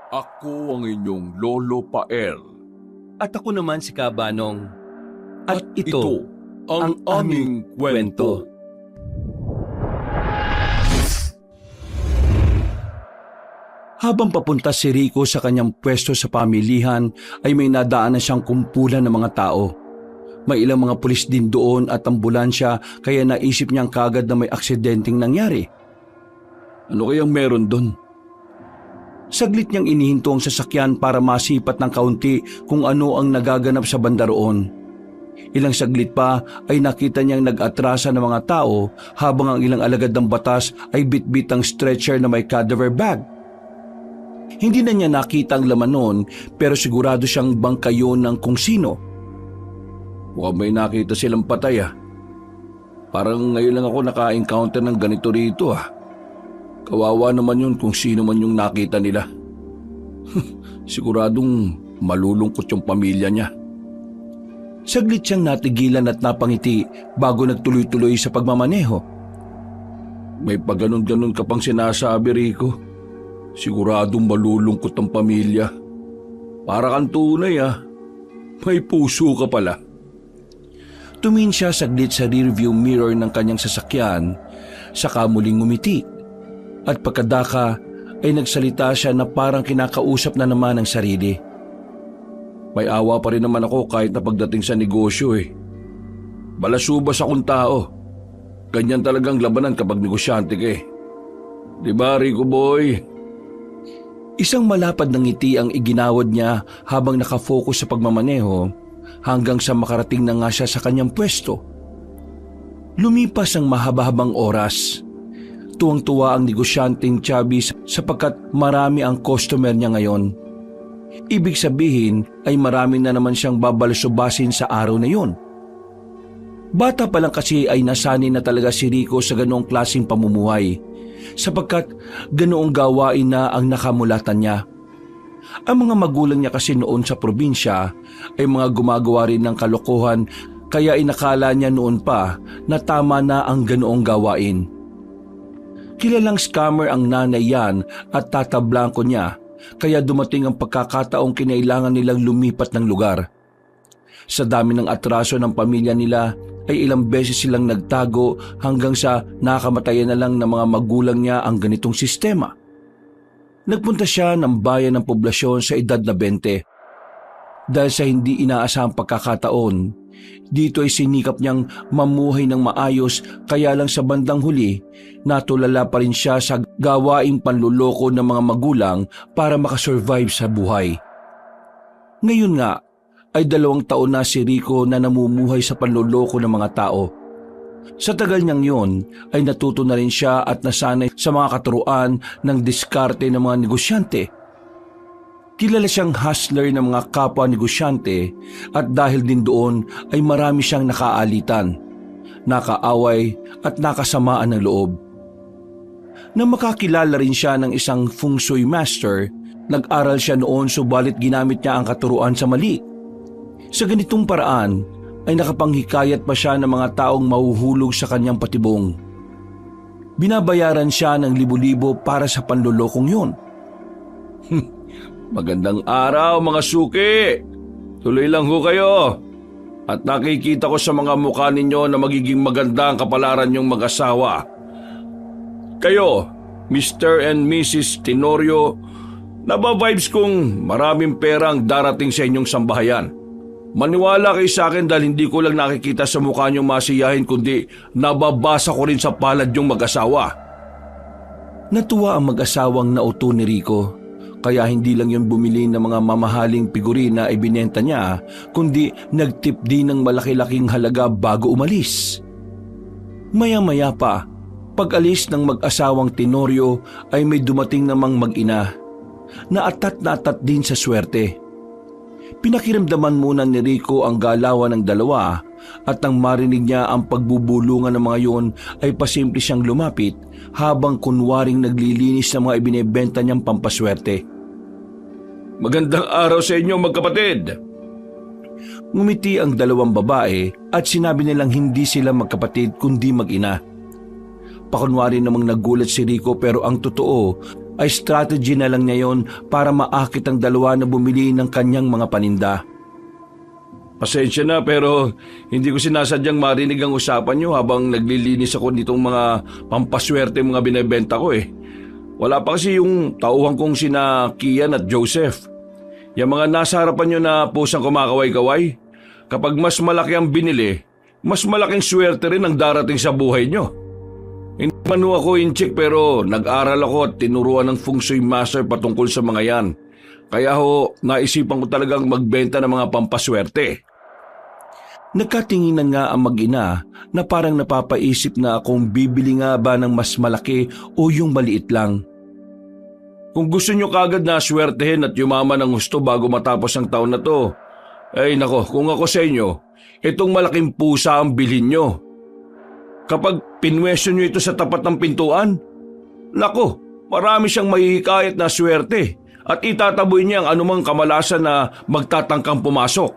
Ako ang inyong Lolo Pael. At ako naman si Kabanong. At ito ang aming kwento. Habang papunta si Rico sa kanyang pwesto sa pamilihan ay may nadaanan siyang kumpulan ng mga tao. May ilang mga pulis din doon at ambulansya kaya naisip niyang kagad na may aksidenteng nangyari. Ano kayang meron doon? Saglit niyang inihinto ang sasakyan para masipat ng kaunti kung ano ang nagaganap sa banda roon. Ilang saglit pa ay nakita niyang nag-atrasa ng mga tao habang ang ilang alagad ng batas ay bitbit ang stretcher na may cadaver bag. Hindi na niya nakita ang laman noon pero sigurado siyang bangkayon ng kung sino. Mukhang may nakita silang patay ah. Parang ngayon lang ako naka-encounter ng ganito rito ah. Kawawa naman yun kung sino man yung nakita nila. Siguradong malulungkot yung pamilya niya. Saglit siyang natigilan at napangiti bago nagtuloy-tuloy sa pagmamaneho. May paganon-ganon ka pang sinasabi, Rico. Siguradong malulungkot ang pamilya. Para kang tunay ah. May puso ka pala. Tumingin siya saglit sa rearview mirror ng kanyang sasakyan, saka muling ngumiti. At pagkadaka ay nagsalita siya na parang kinakausap na naman ang sarili. May awa pa rin naman ako kahit na pagdating sa negosyo eh. Balasubas akong tao. Ganyan talagang labanan kapag negosyante ka eh. Diba, Rico boy? Isang malapad na ngiti ang iginawad niya habang nakafocus sa pagmamaneho hanggang sa makarating na nga siya sa kanyang pwesto. Lumipas ang mahaba-habang oras. Tuwang-tuwa ang negosyanteng Chubby sapagkat marami ang customer niya ngayon. Ibig sabihin ay marami na naman siyang babalsubasin sa araw na yun. Bata pa lang kasi ay nasanay na talaga si Rico sa ganoong klaseng pamumuhay sapagkat ganoong gawain na ang nakamulatan niya. Ang mga magulang niya kasi noon sa probinsya ay mga gumagawa rin ng kalokohan kaya inakala niya noon pa na tama na ang ganoong gawain. Kilalang scammer ang nanay yan at tata Blanco niya kaya dumating ang pagkakataong kinailangan nilang lumipat ng lugar. Sa dami ng atraso ng pamilya nila ay ilang beses silang nagtago hanggang sa nakamatayan na lang ng mga magulang niya ang ganitong sistema. Nagpunta siya ng bayan ng poblasyon sa edad na 20. Dahil sa hindi inaasahang pagkakataon, dito ay sinikap niyang mamuhay ng maayos kaya lang sa bandang huli, natulala pa rin siya sa gawaing panluloko ng mga magulang para makasurvive sa buhay. Ngayon nga, ay 2 taon na si Rico na namumuhay sa panluloko ng mga tao. Sa tagal niyang yon ay natuto na rin siya at nasanay sa mga katuruan ng diskarte ng mga negosyante. Kilala siyang hustler ng mga kapwa negosyante at dahil din doon ay marami siyang nakaalitan, nakaaway at nakasamaan ng loob. Nang makakilala rin siya ng isang feng shui master, nag-aral siya noon subalit ginamit niya ang katuruan sa mali. Sa ganitong paraan ay nakapanghikayat pa siya ng mga taong mahuhulog sa kanyang patibong. Binabayaran siya ng libo-libo para sa panlulokong yun. Magandang araw mga suki! Tuloy lang ho kayo. At nakikita ko sa mga mukha ninyo na magiging maganda ang kapalaran niyong mag-asawa. Kayo, Mr. and Mrs. Tenorio, naba-vibes kong maraming pera ang darating sa inyong sambahayan. Maniwala kayo sa akin dahil hindi ko lang nakikita sa mukha niyong masiyahin kundi nababasa ko rin sa palad niyong mag-asawa. Natuwa ang mag-asawang nauto ni Rico. Kaya hindi lang yun bumili ng mga mamahaling figurine na ibinenta niya, kundi nagtip din ng malaki-laking halaga bago umalis. Maya-maya pa, pag-alis ng mag-asawang Tenorio ay may dumating namang mag-ina. Naatat na atat din sa swerte. Pinakiramdaman muna ni Rico ang galawan ng dalawa at nang marinig niya ang pagbubulungan ng mga yon ay pasimple siyang lumapit habang kunwaring naglilinis ng mga ibinebenta niyang pampaswerte. Magandang araw sa inyo magkapatid! Ngumiti ang 2 babae at sinabi nilang hindi sila magkapatid kundi mag-ina. Pakunwari namang nagulat si Rico pero ang totoo ay strategy na lang niya yon para maakit ang dalawa na bumili ng kanyang mga paninda. Pasensya na pero hindi ko sinasadyang marinig ang usapan niyo habang naglilinis ako nitong mga pampaswerte mga binebenta ko eh. Wala pa kasi yung tauhan kong sina Kian at Joseph. Yung mga nasa harapan niyo na pusang kumakaway-kaway, kapag mas malaki ang binili, mas malaking swerte rin ang darating sa buhay niyo. Hindi man ho ako inchik pero nag-aral ako at tinuruan ng feng shui master patungkol sa mga yan. Kaya ho, naisipan ko talagang magbenta ng mga pampaswerte. Nagkatinginan nga ang mag-ina na parang napapaisip na kung bibili nga ba ng mas malaki o yung maliit lang. Kung gusto nyo kagad na swertehin at yumaman ng gusto bago matapos ang taon na to, ay nako, kung ako sa inyo, itong malaking pusa ang bilhin nyo. Kapag pinwesto nyo ito sa tapat ng pintuan, nako, marami siyang mahihikayat na swerte at itataboy niya ang anumang kamalasan na magtatangkang pumasok.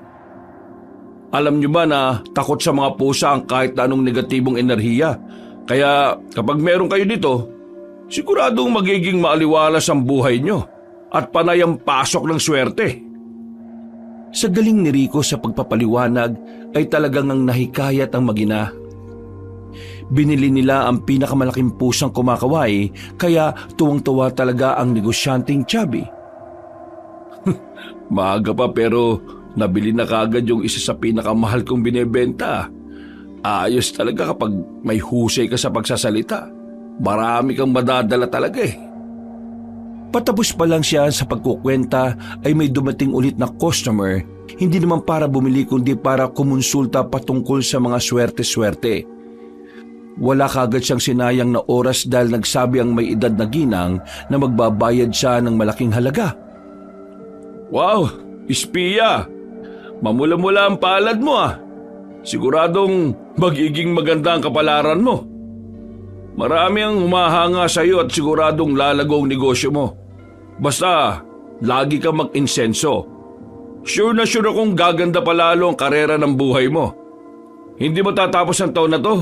Alam nyo ba na takot sa mga pusa ang kahit na anong negatibong enerhiya? Kaya kapag meron kayo dito, siguradong magiging maaliwalas ang buhay nyo at panay ang pasok ng swerte. Sa galing ni Rico sa pagpapaliwanag ay talagang ang nahikayat ang mag-ina. Binili nila ang pinakamalaking pusang kumakaway kaya tuwang-tuwa talaga ang negosyanteng Chubby. Maaga pa pero nabili na kaagad yung isa sa pinakamahal kong binebenta. Ayos talaga kapag may husay ka sa pagsasalita. Marami kang madadala talaga eh. Patapos pa lang siya sa pagkukwenta ay may dumating ulit na customer, hindi naman para bumili kundi para kumonsulta patungkol sa mga swerte-swerte. Wala kagad siyang sinayang na oras dahil nagsabi ang may edad na ginang na magbabayad siya ng malaking halaga. Wow, espiya! Mamula-mula ang palad mo ah. Siguradong magiging maganda ang kapalaran mo. Marami ang humahanga sa iyo at siguradong lalago ang negosyo mo. Basta, lagi kang mag-insenso. Sure na sure akong gaganda palalo ang karera ng buhay mo. Hindi matatapos ang taon na to.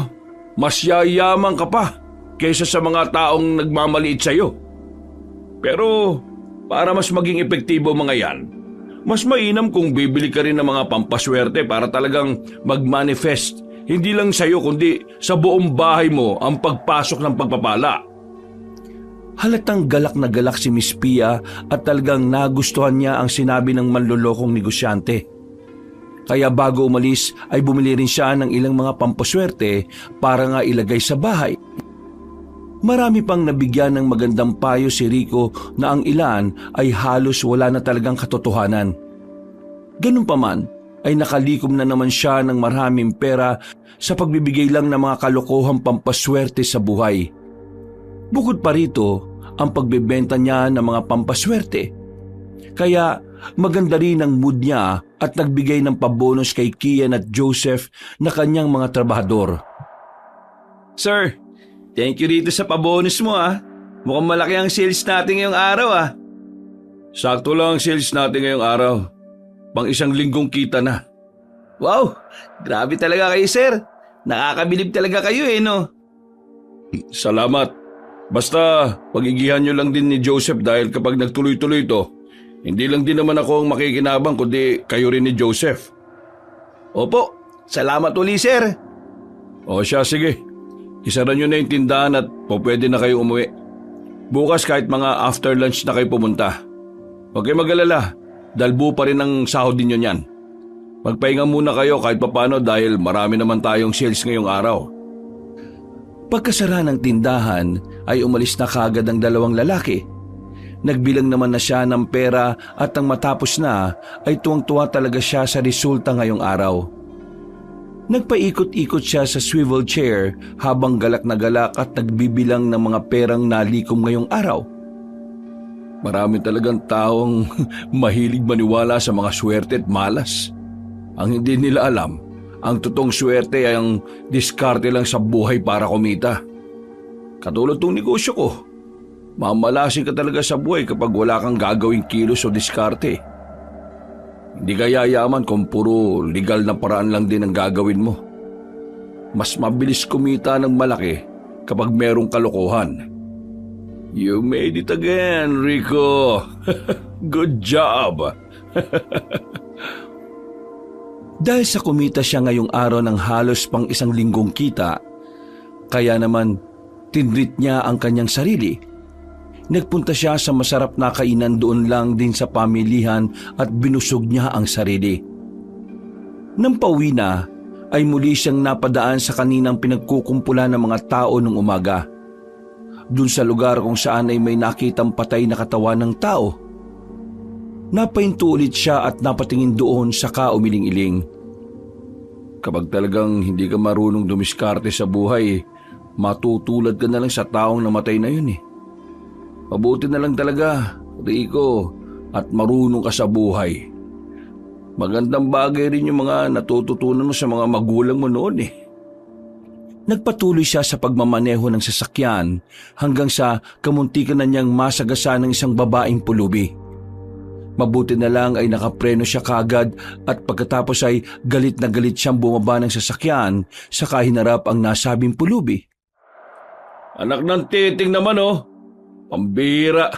Mas yayaman ka pa kaysa sa mga taong nagmamaliit sa iyo. Pero, para mas maging epektibo mga yan, mas mainam kung bibili ka rin ng mga pampaswerte para talagang mag-manifest. Hindi lang sa iyo kundi sa buong bahay mo ang pagpasok ng pagpapala. Halatang galak na galak si Miss Pia at talagang nagustuhan niya ang sinabi ng manlolokong negosyante. Kaya bago umalis ay bumili rin siya ng ilang mga pampaswerte para nga ilagay sa bahay. Marami pang nabigyan ng magandang payo si Rico na ang ilan ay halos wala na talagang katotohanan. Ganun pa man ay nakalikom na naman siya ng maraming pera sa pagbibigay lang ng mga kalokohang pampaswerte sa buhay. Bukod pa rito ang pagbebenta niya ng mga pampaswerte. Kaya maganda rin ang mood niya at nagbigay ng pabonus kay Kian at Joseph na kanyang mga trabahador. Sir, thank you dito sa pabonus mo ah. Mukhang malaki ang sales natin ngayong araw ah. Sakto lang ang sales natin ngayong araw. Pang isang linggong kita na. Wow, grabe talaga kayo sir. Nakakabilib talaga kayo eh no. Salamat. Basta pagigihan nyo lang din ni Joseph dahil kapag nagtuloy-tuloy ito, hindi lang din naman ako ang makikinabang kundi kayo rin ni Joseph. Opo, salamat uli sir. O siya, sige. Isara nyo na yung tindahan at pwede na kayo umuwi. Bukas kahit mga after lunch na kayo pumunta. Huwag kayo mag-alala dahil buo pa rin ang sahod ninyo niyan. Magpahinga muna kayo kahit papano dahil marami naman tayong sales ngayong araw. Pagkasara ng tindahan ay umalis na kagad ang dalawang lalaki. Nagbilang naman na siya ng pera at nang matapos na ay tuwang-tuwa talaga siya sa resulta ngayong araw. Nagpaikot-ikot siya sa swivel chair habang galak na galak at nagbibilang ng mga perang nalikom ngayong araw. Marami talagang taong mahilig maniwala sa mga swerte at malas. Ang hindi nila alam, ang totoong swerte ay ang diskarte lang sa buhay para kumita. Katulad tong negosyo ko. Mamalasin ka talaga sa buhay kapag wala kang gagawing kilos o diskarte. Hindi ka yayaman kung puro legal na paraan lang din ang gagawin mo. Mas mabilis kumita ng malaki kapag merong kalokohan. You made it again, Rico. Good job. Dahil sa kumita siya ngayong araw ng halos pang isang linggong kita, kaya naman tinreat niya ang kanyang sarili. Nagpunta siya sa masarap na kainan doon lang din sa pamilihan at binusog niya ang sarili. Nang pauwi na, ay muli siyang napadaan sa kaninang pinagkukumpulan ng mga tao nung umaga. Doon sa lugar kung saan ay may nakitang patay na katawan ng tao. Napahinto ulit siya at napatingin doon saka umiling-iling. Kapag talagang hindi ka marunong dumiskarte sa buhay, matutulad ka na lang sa taong namatay na yun eh. Mabuti na lang talaga, Rico, at marunong ka sa buhay. Magandang bagay rin yung mga natututunan mo sa mga magulang mo noon eh. Nagpatuloy siya sa pagmamaneho ng sasakyan hanggang sa kamuntikan na niyang masagasa ng isang babaeng pulubi. Mabuti na lang ay nakapreno siya kagad at pagkatapos ay galit na galit siyang bumaba ng sasakyan saka hinarap ang nasabing pulubi. Anak ng titing naman oh, pambira.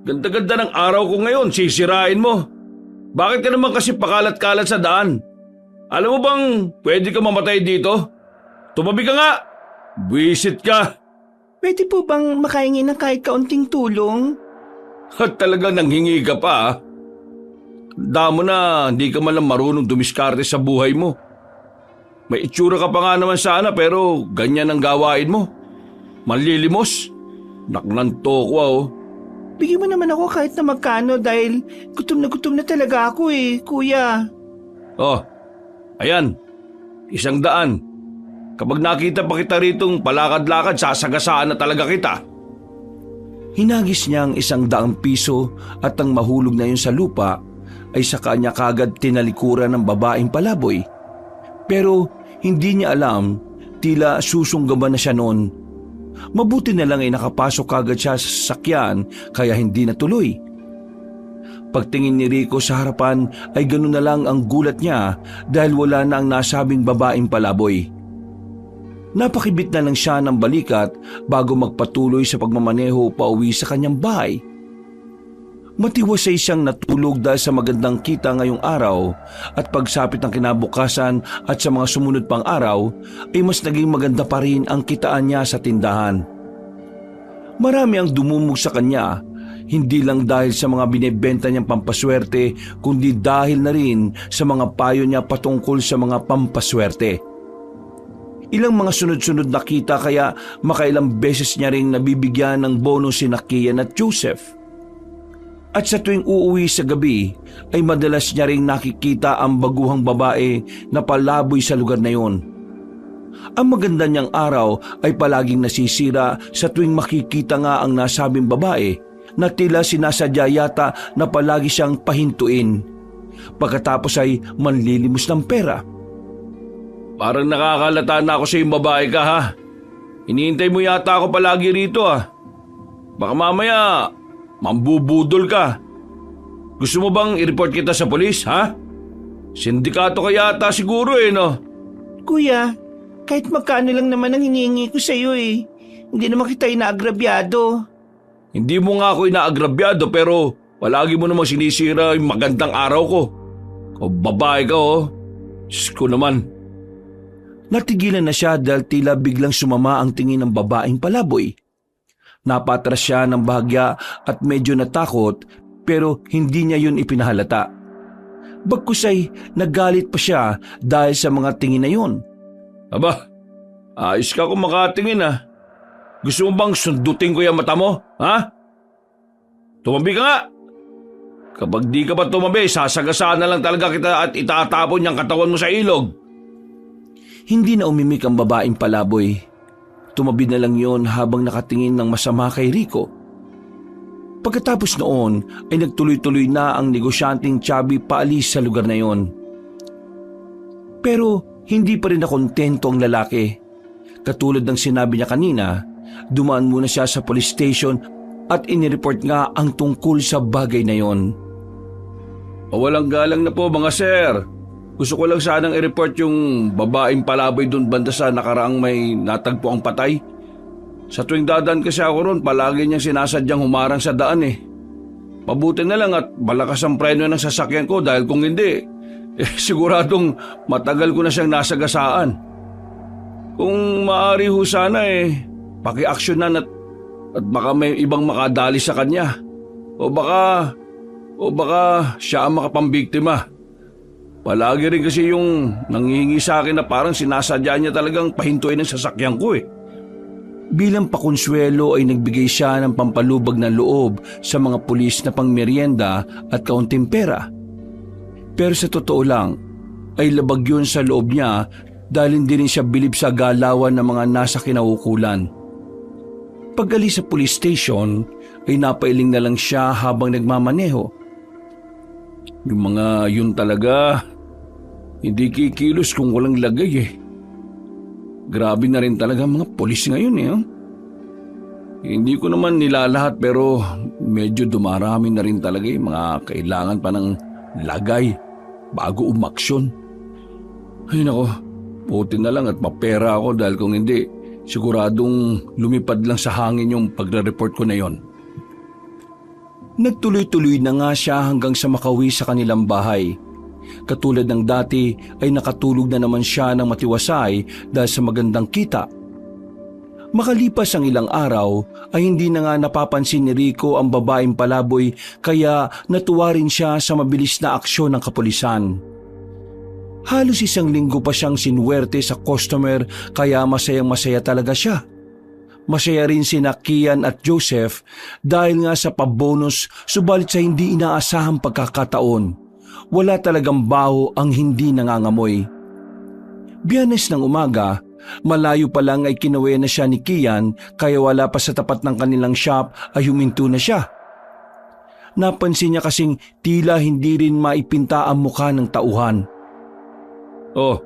Ganda-ganda ng araw ko ngayon, sisirain mo. Bakit ka naman kasi pakalat-kalat sa daan? Alam mo bang pwede ka mamatay dito? Tumabi ka nga! Buwisit ka! Pwede po bang makahingi ng kahit kaunting tulong? At talagang nanghingi ka pa ah. Damo na hindi ka man lang marunong dumiskarte sa buhay mo. May itsura ka pa nga naman sana pero ganyan ang gawain mo. Manlilimos. Naknanto ko oh. Bigyan mo naman ako kahit na magkano dahil gutom na talaga ako eh, kuya. Oh, ayan. 100. Kapag nakita pa kita ritong palakad-lakad, sasagasaan na talaga kita. Hinagis niya ang 100 piso at ang mahulog na yun sa lupa ay sa kanya kagad tinalikuran ng babaeng palaboy. Pero hindi niya alam, tila susunggaban na siya noon. Mabuti na lang ay nakapasok kagad siya sa sasakyan kaya hindi natuloy. Pagtingin ni Rico sa harapan ay ganun na lang ang gulat niya dahil wala na ang nasabing babaeng palaboy. Napakibit na lang siya ng balikat bago magpatuloy sa pagmamaneho pauwi sa kanyang bahay. Matiwasay siyang natulog dahil sa magandang kita ngayong araw at pagsapit ng kinabukasan at sa mga sumunod pang araw ay mas naging maganda pa rin ang kitaan niya sa tindahan. Marami ang dumumog sa kanya, hindi lang dahil sa mga binebenta niyang pampaswerte kundi dahil na rin sa mga payo niya patungkol sa mga pampaswerte. Ilang mga sunod-sunod na kita kaya makailang beses niya ring nabibigyan ng bonus si Kian at Joseph. At sa tuwing uuwi sa gabi ay madalas niya ring nakikita ang baguhang babae na palaboy sa lugar na yon. Ang maganda niyang araw ay palaging nasisira sa tuwing makikita nga ang nasabing babae na tila sinasadya yata na palagi siyang pahintuin. Pagkatapos ay manlilimos ng pera. Parang nakakalata na ako sa yung babae ka ha. Hinihintay mo yata ako palagi rito ah. Baka mamaya mambubudol ka. Gusto mo bang i-report kita sa polis, ha? Sindikato ka yata siguro eh, no? Kuya, kahit magkano lang naman ang hinihingi ko sa'yo eh. Hindi naman kita inaagrabyado. Hindi mo nga ako inaagrabyado pero palagi mo namang sinisira yung magandang araw ko. O babae ka oh. Diyos ko naman. Natigilan na siya dahil tila biglang sumama ang tingin ng babaeng palaboy. Napatras siya ng bahagya at medyo natakot pero hindi niya yun ipinahalata. Bagkus ay nagalit pa siya dahil sa mga tingin na yun. Aba, ayos ka kung makatingin ah. Gusto mo bang sundutin ko yung mata mo, ha? Tumabi ka nga. Kapag di ka pa tumabi, sasagasaan na lang talaga kita at itatapon yung katawan mo sa ilog. Hindi na umimik ang babaeng palaboy. Tumabi na lang yon habang nakatingin ng masama kay Rico. Pagkatapos noon ay nagtuloy-tuloy na ang negosyanteng Chubby paalis sa lugar na yon. Pero hindi pa rin nakontento ang lalaki. Katulad ng sinabi niya kanina, dumaan muna siya sa police station at inireport nga ang tungkol sa bagay na yon. Walang galang na po mga sir. Gusto ko lang sanang i-report yung babaeng palaboy doon banda sa nakaraang may natagpo ang patay. Sa tuwing dadaan kasi ako ron, palagi niyang sinasadyang humarang sa daan eh. Pabuti na lang at malakas ang preno ng sasakyan ko dahil kung hindi, siguradong matagal ko na siyang nasagasaan. Kung maaari ho sana paki-aksyonan at baka may ibang makadali sa kanya. O baka siya ang makapambiktima. Palagi rin kasi yung nanghihingi sa akin na parang sinasadya niya talagang pahintuin ang sasakyan ko eh. Bilang pakonsuelo ay nagbigay siya ng pampalubag na loob sa mga pulis na pangmeryenda at kaunting pera. Pero sa totoo lang, ay labag yun sa loob niya dahil hindi rin siya bilib sa galawan ng mga nasa kinaukulan. Pag-alis sa police station, ay napailing na lang siya habang nagmamaneho. Yung mga yun talaga, hindi kikilos kung walang lagay eh. Grabe na rin talaga mga polis ngayon eh. Hindi ko naman nilalahat pero medyo dumarami na rin talaga mga kailangan pa ng lagay bago umaksyon. Ay nako, buti na lang at mapera ako dahil kung hindi, siguradong lumipad lang sa hangin yung pagre-report ko na yon. Nagtuloy-tuloy na nga siya hanggang sa makauwi sa kanilang bahay. Katulad ng dati ay nakatulog na naman siya ng matiwasay dahil sa magandang kita. Makalipas ang ilang araw ay hindi na nga napapansin ni Rico ang babaeng palaboy kaya natuwa rin siya sa mabilis na aksyon ng kapulisan. Halos 1 linggo pa siyang sinuwerte sa customer kaya masayang-masaya talaga siya. Masaya rin sina Kian at Joseph dahil nga sa pabonus subalit sa hindi inaasahang pagkakataon. Wala talagang baho ang hindi nangangamoy. Biyernes ng umaga, malayo pa lang ay kinawi na siya ni Kian kaya wala pa sa tapat ng kanilang shop ay huminto na siya. Napansin niya kasing tila hindi rin maipinta ang mukha ng tauhan. Oh,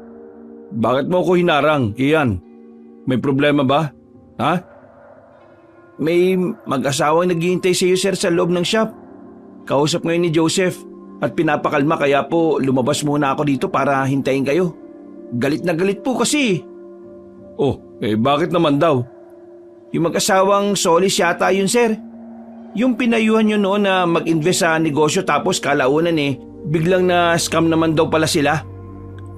bakit mo ko hinarang, Kian? May problema ba? Ha? May mag-asawang naghihintay sa iyo sir sa loob ng shop. Kausap ngayon ni Joseph at pinapakalma kaya po lumabas muna ako dito para hintayin kayo. Galit na galit po kasi. Oh, bakit naman daw? Yung mag-asawang Solis yata yun sir. Yung pinayuhan nyo noon na mag-invest sa negosyo tapos kalaunan biglang na scam naman daw pala sila.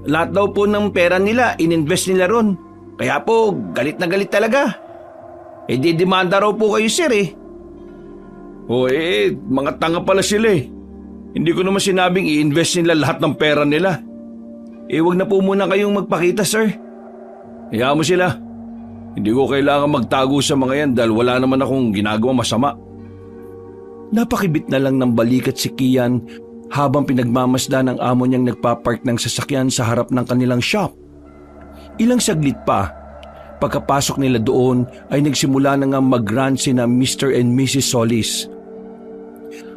Lahat daw po ng pera nila ininvest nila ron. Kaya po galit na galit talaga. Didemanda raw po kayo sir Oh mga tanga pala sila Hindi ko naman sinabing i-invest nila lahat ng pera nila. Wag na po muna kayong magpakita sir. Hayaan mo sila. Hindi ko kailangan magtago sa mga yan dahil wala naman akong ginagawa masama. Napakibit na lang ng balikat si Kian habang pinagmamasdan ng amo niyang nagpapark ng sasakyan sa harap ng kanilang shop. Ilang saglit pa, pagkapasok nila doon ay nagsimula na nga mag-rant sina Mr. and Mrs. Solis.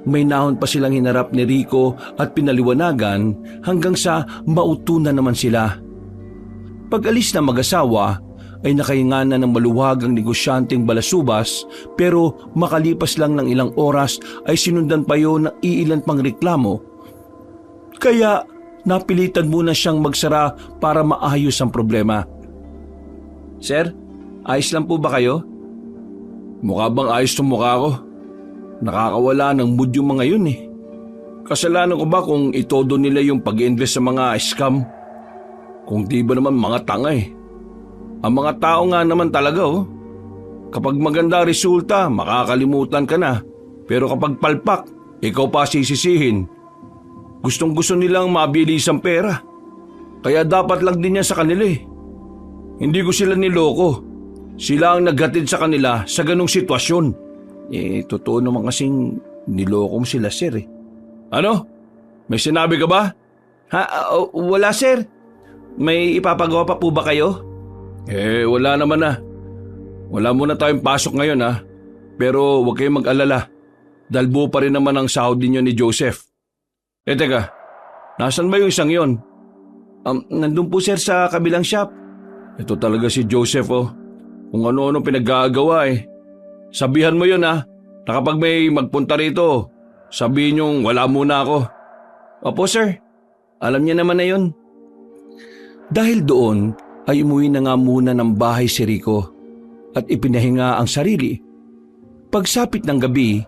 May nahon pa silang hinarap ni Rico at pinaliwanagan hanggang sa mauto na naman sila. Pag-alis na mag-asawa ay nakahinga na ng maluwag ang negosyanteng balasubas pero makalipas lang ng ilang oras ay sinundan pa yun ng iilan pang reklamo. Kaya napilitan muna siyang magsara para maayos ang problema. Sir, ayos lang po ba kayo? Mukha bang ayos tong mukha ko? Nakakawala ng mood yung mga yun Kasalanan ko ba kung itodo nila yung pag-invest sa mga scam? Kung di ba naman mga tanga Ang mga tao nga naman talaga Kapag maganda resulta, makakalimutan ka na. Pero kapag palpak, ikaw pa sisisihin. Gustong gusto nilang mabilis ang pera. Kaya dapat lang din yan sa kanila Hindi ko sila niloko. Sila ang naghatid sa kanila sa ganong sitwasyon. Totoo naman kasing niloko mo sila sir Ano? May sinabi ka ba? Wala sir. May ipapagawa pa po ba kayo? Wala naman Wala muna tayong pasok ngayon Pero huwag kayong mag-alala. Dahil buo pa rin naman ang sahod ninyo ni Joseph. Teka, nasan ba yung isang yon? Nandun po sir sa kabilang shop. Ito talaga si Joseph Kung ano-ano pinaggagawa Sabihan mo yun na kapag may magpunta rito, sabihin yung wala muna ako. Opo sir, alam niya naman na yun. Dahil doon ay umuwi na nga muna ng bahay si Rico. at ipinahinga ang sarili. Pagsapit ng gabi,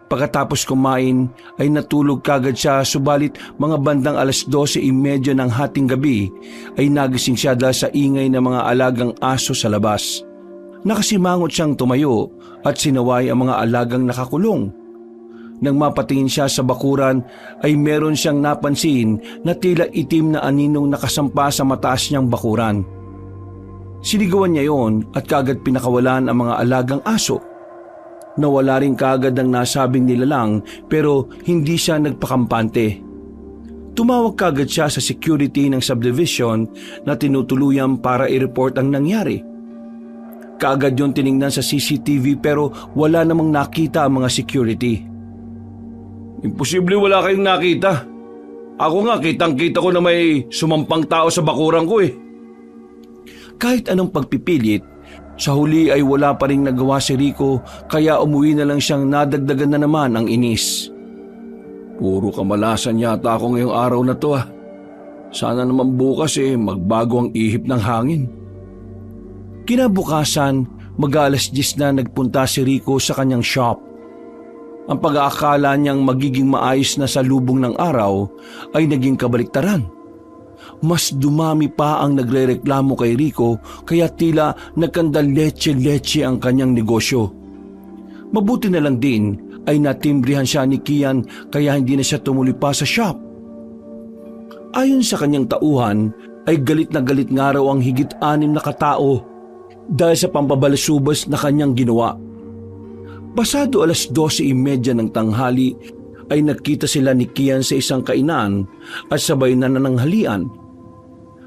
pagkatapos kumain ay natulog kagad siya, subalit mga bandang 12:30 ng hating gabi ay nagising siya dahil sa ingay ng mga alagang aso sa labas. Nakasimangot siyang tumayo at sinaway ang mga alagang nakakulong. Nang mapatingin siya sa bakuran ay meron siyang napansin na tila itim na aninong nakasampa sa mataas niyang bakuran. Sinigawan niya yon at kagad pinakawalan ang mga alagang aso. Nawala rin kagad ang nasabing nilalang pero hindi siya nagpakampante. Tumawag kagad siya sa security ng subdivision na tinutuluyan para i-report ang nangyari. Kaagad yon tiningnan sa CCTV pero wala namang nakita ang mga security. Imposible wala kayong nakita. Ako nga, kitang-kita ko na may sumampang tao sa bakuran ko eh. Kahit anong pagpipilit, sa huli ay wala pa ring nagawa si Rico kaya umuwi na lang siyang nadagdagan na naman ang inis. Puro kamalasan yata ako ngayong araw na to ah. Sana naman bukas magbago ang ihip ng hangin. Kinabukasan, mag-10 na nagpunta si Rico sa kanyang shop. Ang pag-aakala niyang magiging maayos na sa lubong ng araw ay naging kabaliktaran. Mas dumami pa ang nagrereklamo kay Rico kaya tila nagkandaletse-letse ang kanyang negosyo. Mabuti na lang din ay natimbrihan siya ni Kian kaya hindi na siya tumuloy pa sa shop. Ayon sa kanyang tauhan ay galit nga raw ang higit 6 na katao dahil sa pambabalasubas na kanyang ginawa. Pasado 12:30 ng tanghali ay nagkita sila ni Kian sa isang kainan at sabay na nananghalian.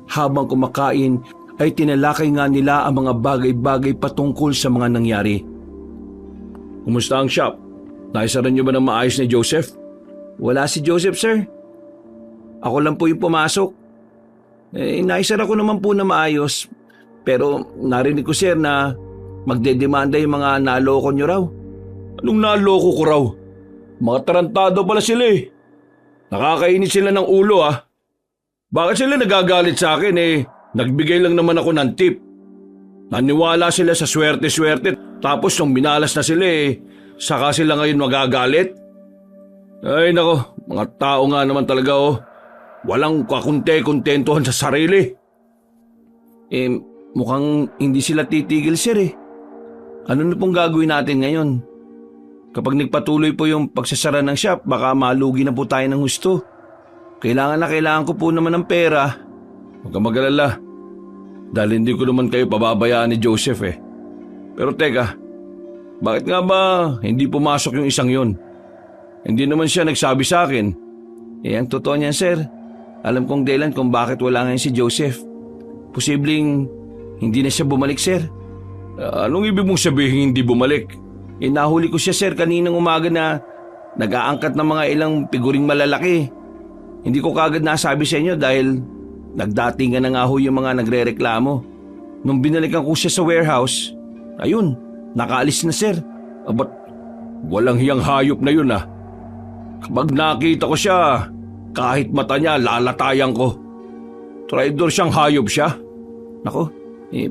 Habang kumakain ay tinalakay nga nila ang mga bagay-bagay patungkol sa mga nangyari. Kumusta ang shop? Naisaran niyo ba ng maayos ni Joseph? Wala si Joseph, sir. Ako lang po yung pumasok. Naisara ko naman po na maayos. Pero narinig ko, sir, na magdedemanda yung mga naloko niyo raw. Anong naloko ko raw? Mga tarantado pala sila eh. Nakakainit sila ng ulo ah. Bakit sila nagagalit sa akin Nagbigay lang naman ako ng tip. Naniwala sila sa swerte-swerte tapos nung minalas na sila saka sila ngayon magagalit. Ay nako, mga tao nga naman talaga oh. Walang kakunte-kontentuhan sa sarili. Mukhang hindi sila titigil, sir eh. Ano na pong gagawin natin ngayon? Kapag nagpatuloy po yung pagsasara ng shop, baka malugi na po tayo ng husto. Kailangan ko po naman ng pera. Huwag ka mag-alala. Dahil hindi ko naman kayo pababayaan ni Joseph eh. Pero teka, bakit nga ba hindi pumasok yung isang yon? Hindi naman siya nagsabi sa akin. Ang totoo niyan, sir. Alam kong dahilan kung bakit wala ngayon si Joseph. Posibleng hindi na siya bumalik, sir. Anong ibig mong sabihin hindi bumalik? Nahuli ko siya, sir, kaninang umaga na nag-aangkat ng mga ilang piguring malalaki. Hindi ko kagad nasabi sa inyo dahil nagdatingan na nga ho yung mga nagrereklamo. Nung binalikan ko siya sa warehouse, ayun, nakaalis na, sir. Ba't walang hiyang hayop na yun ah? Kapag nakita ko siya, kahit mata niya lalatayan ko. Traidor siyang hayop siya. Nako,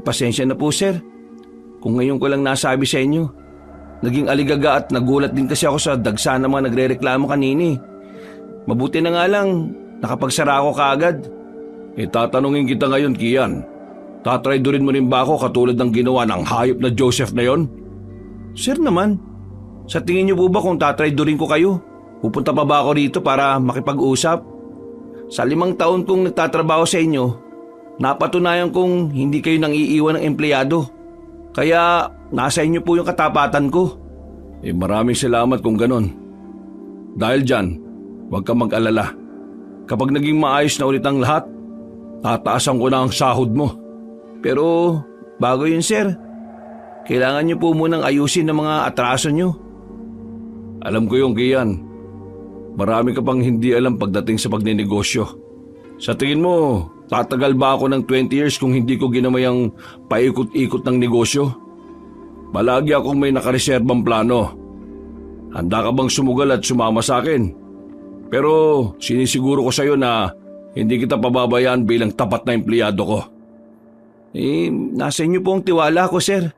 pasensya na po, sir. Kung ngayon ko lang nasabi sa inyo. Naging aligaga at nagulat din kasi ako sa dagsa ng mga nagrereklamo kanini. Mabuti na nga lang, nakapagsara ako kaagad. Tatanungin kita ngayon, Kian. Tatraidorin mo rin ba ako katulad ng ginawa ng hayop na Joseph na yon? Sir naman, sa tingin niyo po ba kung tatraidorin ko kayo? Pupunta pa ba ako rito para makipag-usap? Sa 5 taon kong nagtatrabaho sa inyo, napatunayan kong hindi kayo nang iiwan ng empleyado. Kaya nasa inyo po yung katapatan ko. Maraming salamat kung ganon. Dahil dyan, huwag kang mag-alala. Kapag naging maayos na ulit ang lahat, tataasan ko na ang sahod mo. Pero bago yun, sir, kailangan niyo po munang ayusin ang mga atraso niyo. Alam ko yung Kian. Marami ka pang hindi alam pagdating sa pagninegosyo. Sa tingin mo, tatagal ba ako ng 20 years kung hindi ko ginamayang paikot-ikot ng negosyo? Palagi akong may nakareserbang plano. Handa ka bang sumugal at sumama sa akin? Pero sinisiguro ko sa iyo na hindi kita pababayaan bilang tapat na empleyado ko. Nasa inyo po ang tiwala ko, sir.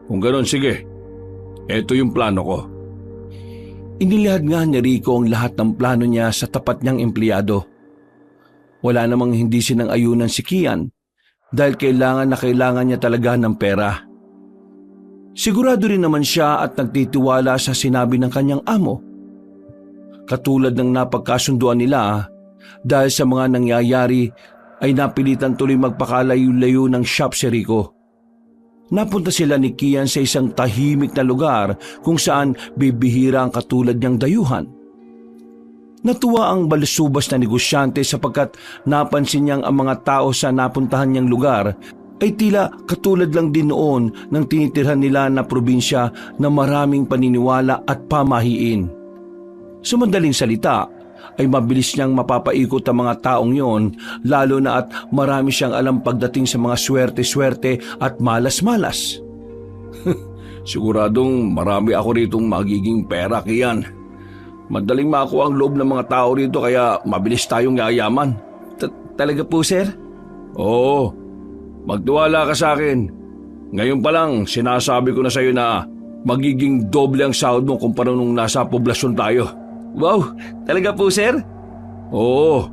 Kung ganon, sige. Ito yung plano ko. Inilahad nga ni Rico ang lahat ng plano niya sa tapat niyang empleyado. Wala namang hindi sinang-ayunan si Kian dahil kailangan na kailangan niya talaga ng pera. Sigurado rin naman siya at nagtitiwala sa sinabi ng kanyang amo. Katulad ng napagkasunduan nila, dahil sa mga nangyayari ay napilitan tuloy magpakalayo-layo ng shop si Rico. Napunta sila ni Kian sa isang tahimik na lugar kung saan bibihira ang katulad niyang dayuhan. Natuwa ang balusubas na negosyante sapagkat napansin niyang ang mga tao sa napuntahan niyang lugar ay tila katulad lang din noon ng tinitirhan nila na probinsya na maraming paniniwala at pamahiin. Sa madaling salita, ay mabilis niyang mapapaikot ang mga taong yon, lalo na at marami siyang alam pagdating sa mga swerte-swerte at malas-malas. Siguradong marami ako ritong magiging pera, Kian. Madaling makuha ang loob ng mga tao rito kaya mabilis tayong yayaman. Talaga po, sir? Oo, magtiwala ka sa akin. Ngayon pa lang, sinasabi ko na sa iyo na magiging doble ang sahod mo kumpara nung nasa poblasyon tayo. Wow, talaga po, sir? Oo,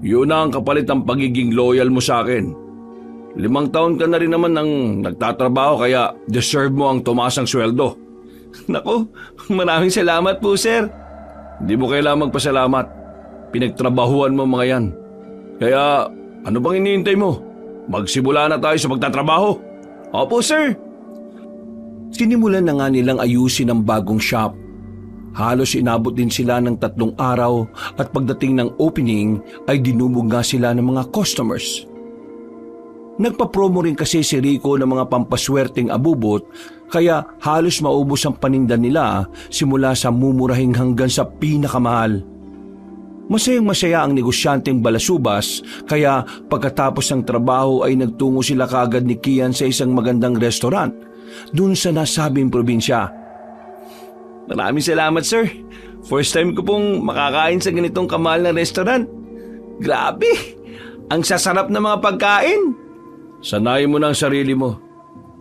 yun na ang kapalit ng pagiging loyal mo sa akin. 5 taon ka na rin naman nang nagtatrabaho kaya deserve mo ang tumaas ang sweldo. Naku, maraming salamat po, sir. Hindi mo kailangang magpasalamat. Pinagtrabahuan mo mga yan. Kaya ano bang iniintay mo? Magsimula na tayo sa pagtatrabaho. Opo, sir. Sinimulan na nga nilang ayusin ang bagong shop. Halos inabot din sila ng 3 araw at pagdating ng opening ay dinubog nga sila ng mga customers. Nagpa-promo rin kasi si Rico ng mga pampaswerteng abubot kaya halos maubos ang paninda nila simula sa mumurahing hanggang sa pinakamahal. Masayang-masaya ang negosyanteng balasubas kaya pagkatapos ng trabaho ay nagtungo sila kaagad ni Kian sa isang magandang restaurant dun sa nasabing probinsya. Maraming salamat, sir. First time ko pong makakain sa ganitong kamahal na restaurant. Grabe! Ang sasarap ng mga pagkain! Sanayin mo na ang sarili mo.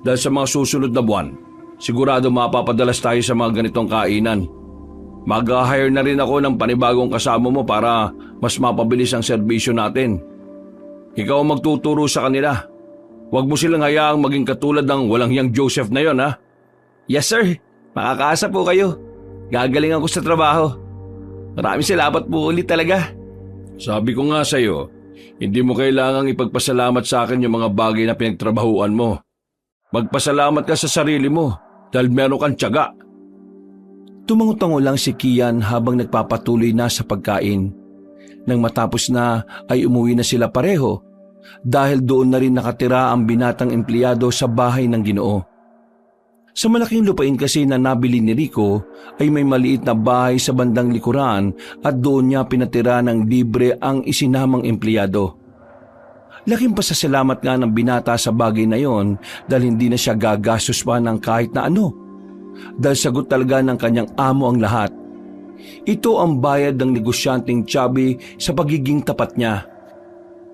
Dahil sa mga susunod na buwan, sigurado mapapadalas tayo sa mga ganitong kainan. Mag-hire na rin ako ng panibagong kasama mo para mas mapabilis ang serbisyo natin. Ikaw ang magtuturo sa kanila. Huwag mo silang hayaang maging katulad ng walang hiyang Joseph na yon, ha? Yes, sir. Makakaasa po kayo. Gagaling ako sa trabaho. Maraming salamat po ulit talaga. Sabi ko nga sa iyo, hindi mo kailangang ipagpasalamat sa akin yung mga bagay na pinagtrabahuan mo. Magpasalamat ka sa sarili mo dahil meron kang tiyaga. Tumango-tango lang si Kian habang nagpapatuloy na sa pagkain. Nang matapos na ay umuwi na sila pareho dahil doon na rin nakatira ang binatang empleyado sa bahay ng Ginoo. Sa malaking lupain kasi na nabili ni Rico ay may maliit na bahay sa bandang likuran at doon niya pinatira ng libre ang isinamang empleyado. Laking pasasalamat nga ng binata sa bagay na yon dahil hindi na siya gagastos pa ng kahit na ano. Dahil sagot talaga ng kanyang amo ang lahat. Ito ang bayad ng negosyanteng Chubby sa pagiging tapat niya.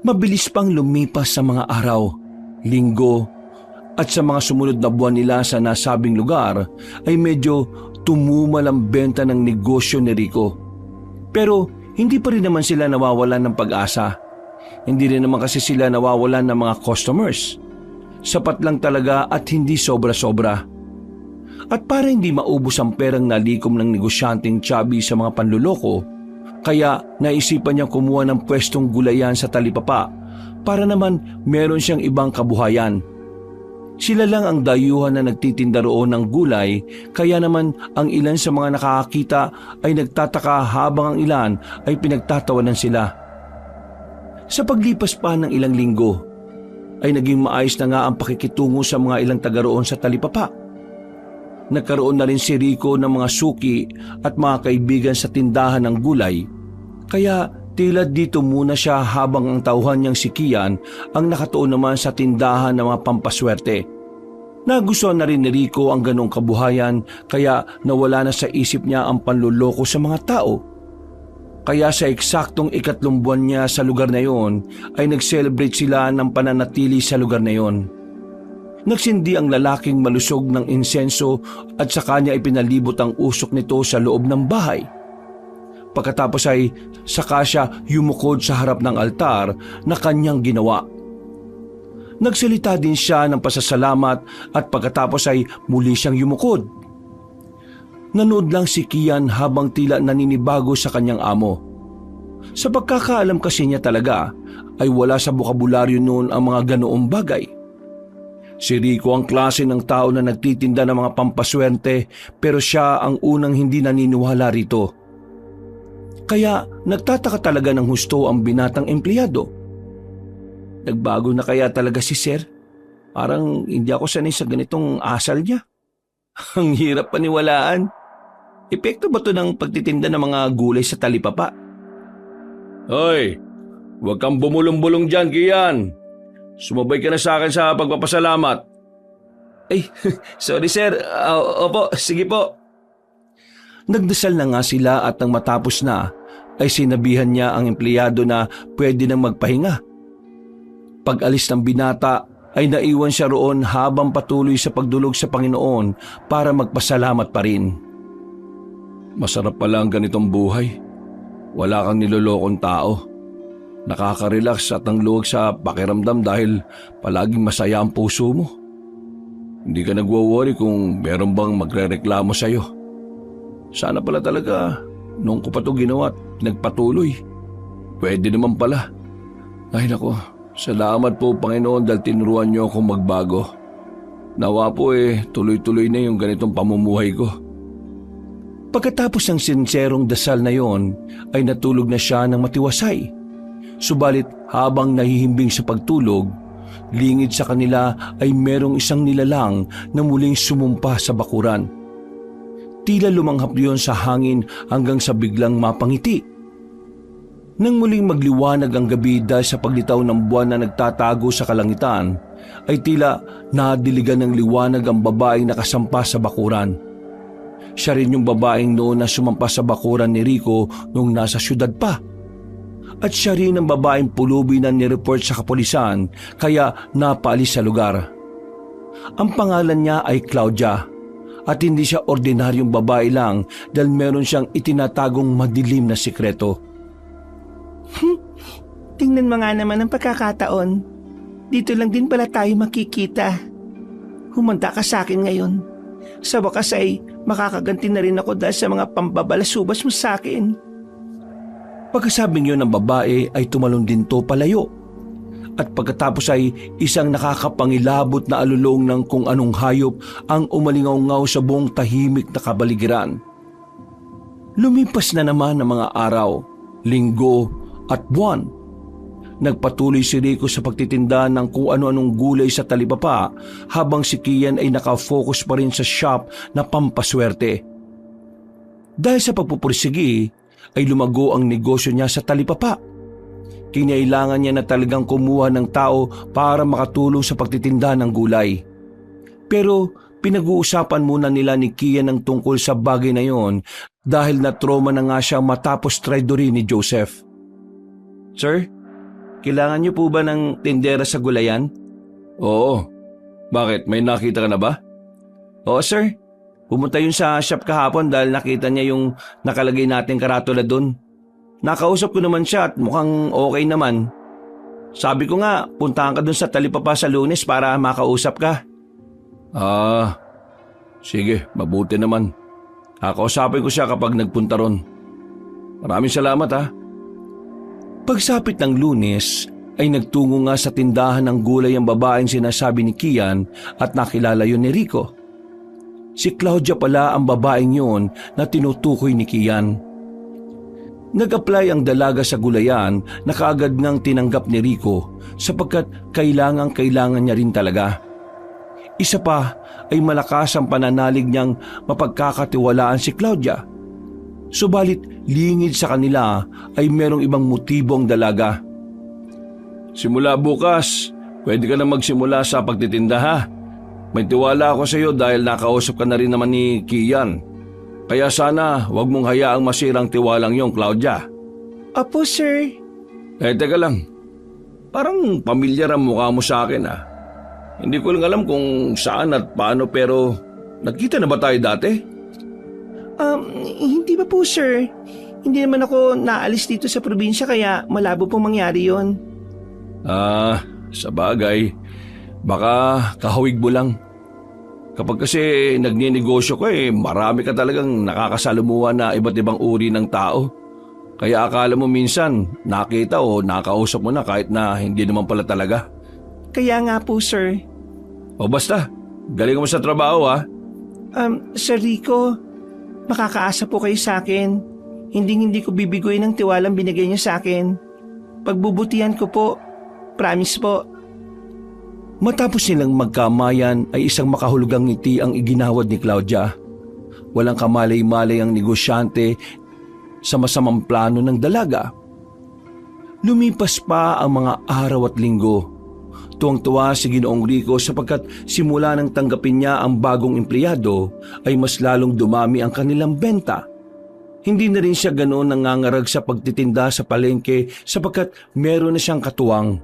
Mabilis pang lumipas sa mga araw, linggo, at sa mga sumunod na buwan nila sa nasabing lugar ay medyo tumumal ang benta ng negosyo ni Rico. Pero hindi pa rin naman sila nawawalan ng pag-asa. Hindi rin naman kasi sila nawawalan ng mga customers. Sapat lang talaga at hindi sobra-sobra. At para hindi maubos ang perang nalikom ng negosyanteng Chubby sa mga panluloko, kaya naisipan niya kumuha ng pwestong gulayan sa talipapa para naman meron siyang ibang kabuhayan. Sila lang ang dayuhan na nagtitinda roon ng gulay, kaya naman ang ilan sa mga nakakakita ay nagtataka habang ang ilan ay pinagtatawanan sila. Sa paglipas pa ng ilang linggo, ay naging maayos na nga ang pakikitungo sa mga ilang taga roon sa talipapa. Nagkaroon na rin si Rico ng mga suki at mga kaibigan sa tindahan ng gulay, kaya tila dito muna siya habang ang tauhan niyang si Kian ang nakatuon naman sa tindahan ng mga pampaswerte. Nagustuhan na rin ni Rico ang ganong kabuhayan kaya nawala na sa isip niya ang panluloko sa mga tao. Kaya sa eksaktong 3 buwan niya sa lugar na yon ay nag-celebrate sila ng pananatili sa lugar na yon. Nagsindi ang lalaking malusog ng insenso at sa kanya ipinalibot ang usok nito sa loob ng bahay. Pagkatapos ay saka siya yumukod sa harap ng altar na kanyang ginawa. Nagsalita din siya ng pasasalamat at pagkatapos ay muli siyang yumukod. Nanood lang si Kian habang tila naninibago sa kanyang amo. Sa pagkakaalam kasi niya talaga ay wala sa bokabularyo noon ang mga ganoong bagay. Si Rico ang klase ng tao na nagtitinda ng mga pampaswerte pero siya ang unang hindi naniniwala rito. Kaya nagtataka talaga ng husto ang binatang empleyado. Nagbago na kaya talaga si Sir? Parang hindi ako sanay sa ganitong asal niya. Ang hirap paniwalaan. Epekto ba to ng pagtitinda ng mga gulay sa talipapa? Hoy, huwag kang bumulong-bulong dyan, Kian. Sumabay ka na sa akin sa pagpapasalamat. Ay, sorry sir. Opo, sige po. Nagdasal na nga sila at nang matapos na ay sinabihan niya ang empleyado na pwede nang magpahinga. Pag-alis ng binata ay naiwan siya roon habang patuloy sa pagdulog sa Panginoon para magpasalamat pa rin. Masarap pala ang ganitong buhay. Wala kang nilolokong tao. Nakaka-relax at ang luwag sa pakiramdam dahil palaging masaya ang puso mo. Hindi ka nagwo-worry kung meron bang magre-reklamo sa'yo. Sana pala talaga noong ko pa ito ginawa at nagpatuloy. Pwede naman pala. Ay nako, salamat po Panginoon dahil tinuruan niyo akong magbago. Nawa po tuloy-tuloy na yung ganitong pamumuhay ko. Pagkatapos ng sinserong dasal na yon ay natulog na siya ng matiwasay. Subalit habang nahihimbing sa pagtulog, lingid sa kanila ay merong isang nilalang na muling sumumpa sa bakuran. Tila lumanghap yon sa hangin hanggang sa biglang mapangiti. Nang muling magliwanag ang gabi dahil sa paglitaw ng buwan na nagtatago sa kalangitan, ay tila nadiligan ng liwanag ang babaeng nakasampa sa bakuran. Siya rin yung babaeng noon na sumampa sa bakuran ni Rico noong nasa syudad pa. At siya rin ang babaeng pulubi na nireport sa kapulisan kaya napaalis sa lugar. Ang pangalan niya ay Claudia at hindi siya ordinaryong babae lang dahil meron siyang itinatagong madilim na sikreto. Tingnan mo nga naman ang pagkakataon. Dito lang din pala tayo makikita. Humanda ka sa akin ngayon. Sa wakas ay makakaganti na rin ako dahil sa mga pambabalasubas mo sa akin. Pagkasabing yun ng babae ay tumalon din to palayo. At pagkatapos ay isang nakakapangilabot na alulong ng kung anong hayop ang umalingaw-ngaw sa buong tahimik na kabaligiran. Lumipas na naman ang mga araw, linggo at buwan. Nagpatuloy si Rico sa pagtitinda ng kung ano-anong gulay sa talipapa habang si Kian ay nakafocus pa rin sa shop na pampaswerte. Dahil sa pagpupursigi ay lumago ang negosyo niya sa talipapa. Kinailangan niya na talagang kumuha ng tao para makatulong sa pagtitinda ng gulay. Pero pinag-uusapan muna nila ni Kian ang tungkol sa bagay na yon dahil na-trauma na nga siya matapos traidorin ni Joseph. Sir, kailangan niyo po ba ng tindera sa gulayan? Oo. Bakit? May nakita ka na ba? Oo sir. Pumunta yun sa shop kahapon dahil nakita niya yung nakalagay nating karatula doon. Nakausap ko naman siya at mukhang okay naman. Sabi ko nga, puntahan ka doon sa talipapa sa Lunes para makausap ka. Sige, mabuti naman. Kakausapin ko siya kapag nagpunta ron. Maraming salamat ha. Pagsapit ng Lunes ay nagtungo nga sa tindahan ng gulay ang babaeng sinasabi ni Kian at nakilala yun ni Rico. Si Claudia pala ang babaeng yun na tinutukoy ni Kian. Nag-apply ang dalaga sa gulayan na kaagad ngang tinanggap ni Rico sapagkat kailangan niya rin talaga. Isa pa ay malakas ang pananalig niyang mapagkakatiwalaan si Claudia. Subalit lingid sa kanila ay merong ibang motibo ang dalaga. Simula bukas, pwede ka na magsimula sa pagtitinda ha. May tiwala ako sa iyo dahil nakausap ka na rin naman ni Kian. Kaya sana huwag mong hayaang masirang tiwalang yung Claudia. Opo, sir. Teka lang. Parang pamilyar ang mukha mo sa akin ha. Hindi ko lang alam kung saan at paano pero nagkita na ba tayo dati? Hindi ba po, sir? Hindi naman ako naalis dito sa probinsya kaya malabo pong mangyari yon. Sa bagay. Baka kahawig mo lang. Kapag kasi nagninegosyo ko marami ka talagang nakakasalumuha na iba't ibang uri ng tao. Kaya akala mo minsan nakita o nakausap mo na kahit na hindi naman pala talaga. Kaya nga po, sir. O basta, galing mo sa trabaho ha. Sir Rico, makakaasa po kayo sa akin. Hindi ko bibiguin ng tiwalang binigay niyo sa akin. Pagbubutihan ko po. Promise po. Matapos nilang magkamayan ay isang makahulugang ngiti ang iginawad ni Claudia. Walang kamalay-malay ang negosyante sa masamang plano ng dalaga. Lumipas pa ang mga araw at linggo. Tuwang-tuwa si Ginoong Rico sapagkat simula nang tanggapin niya ang bagong empleyado ay mas lalong dumami ang kanilang benta. Hindi na rin siya ganoon nangangarag sa pagtitinda sa palengke sapagkat meron na siyang katuwang.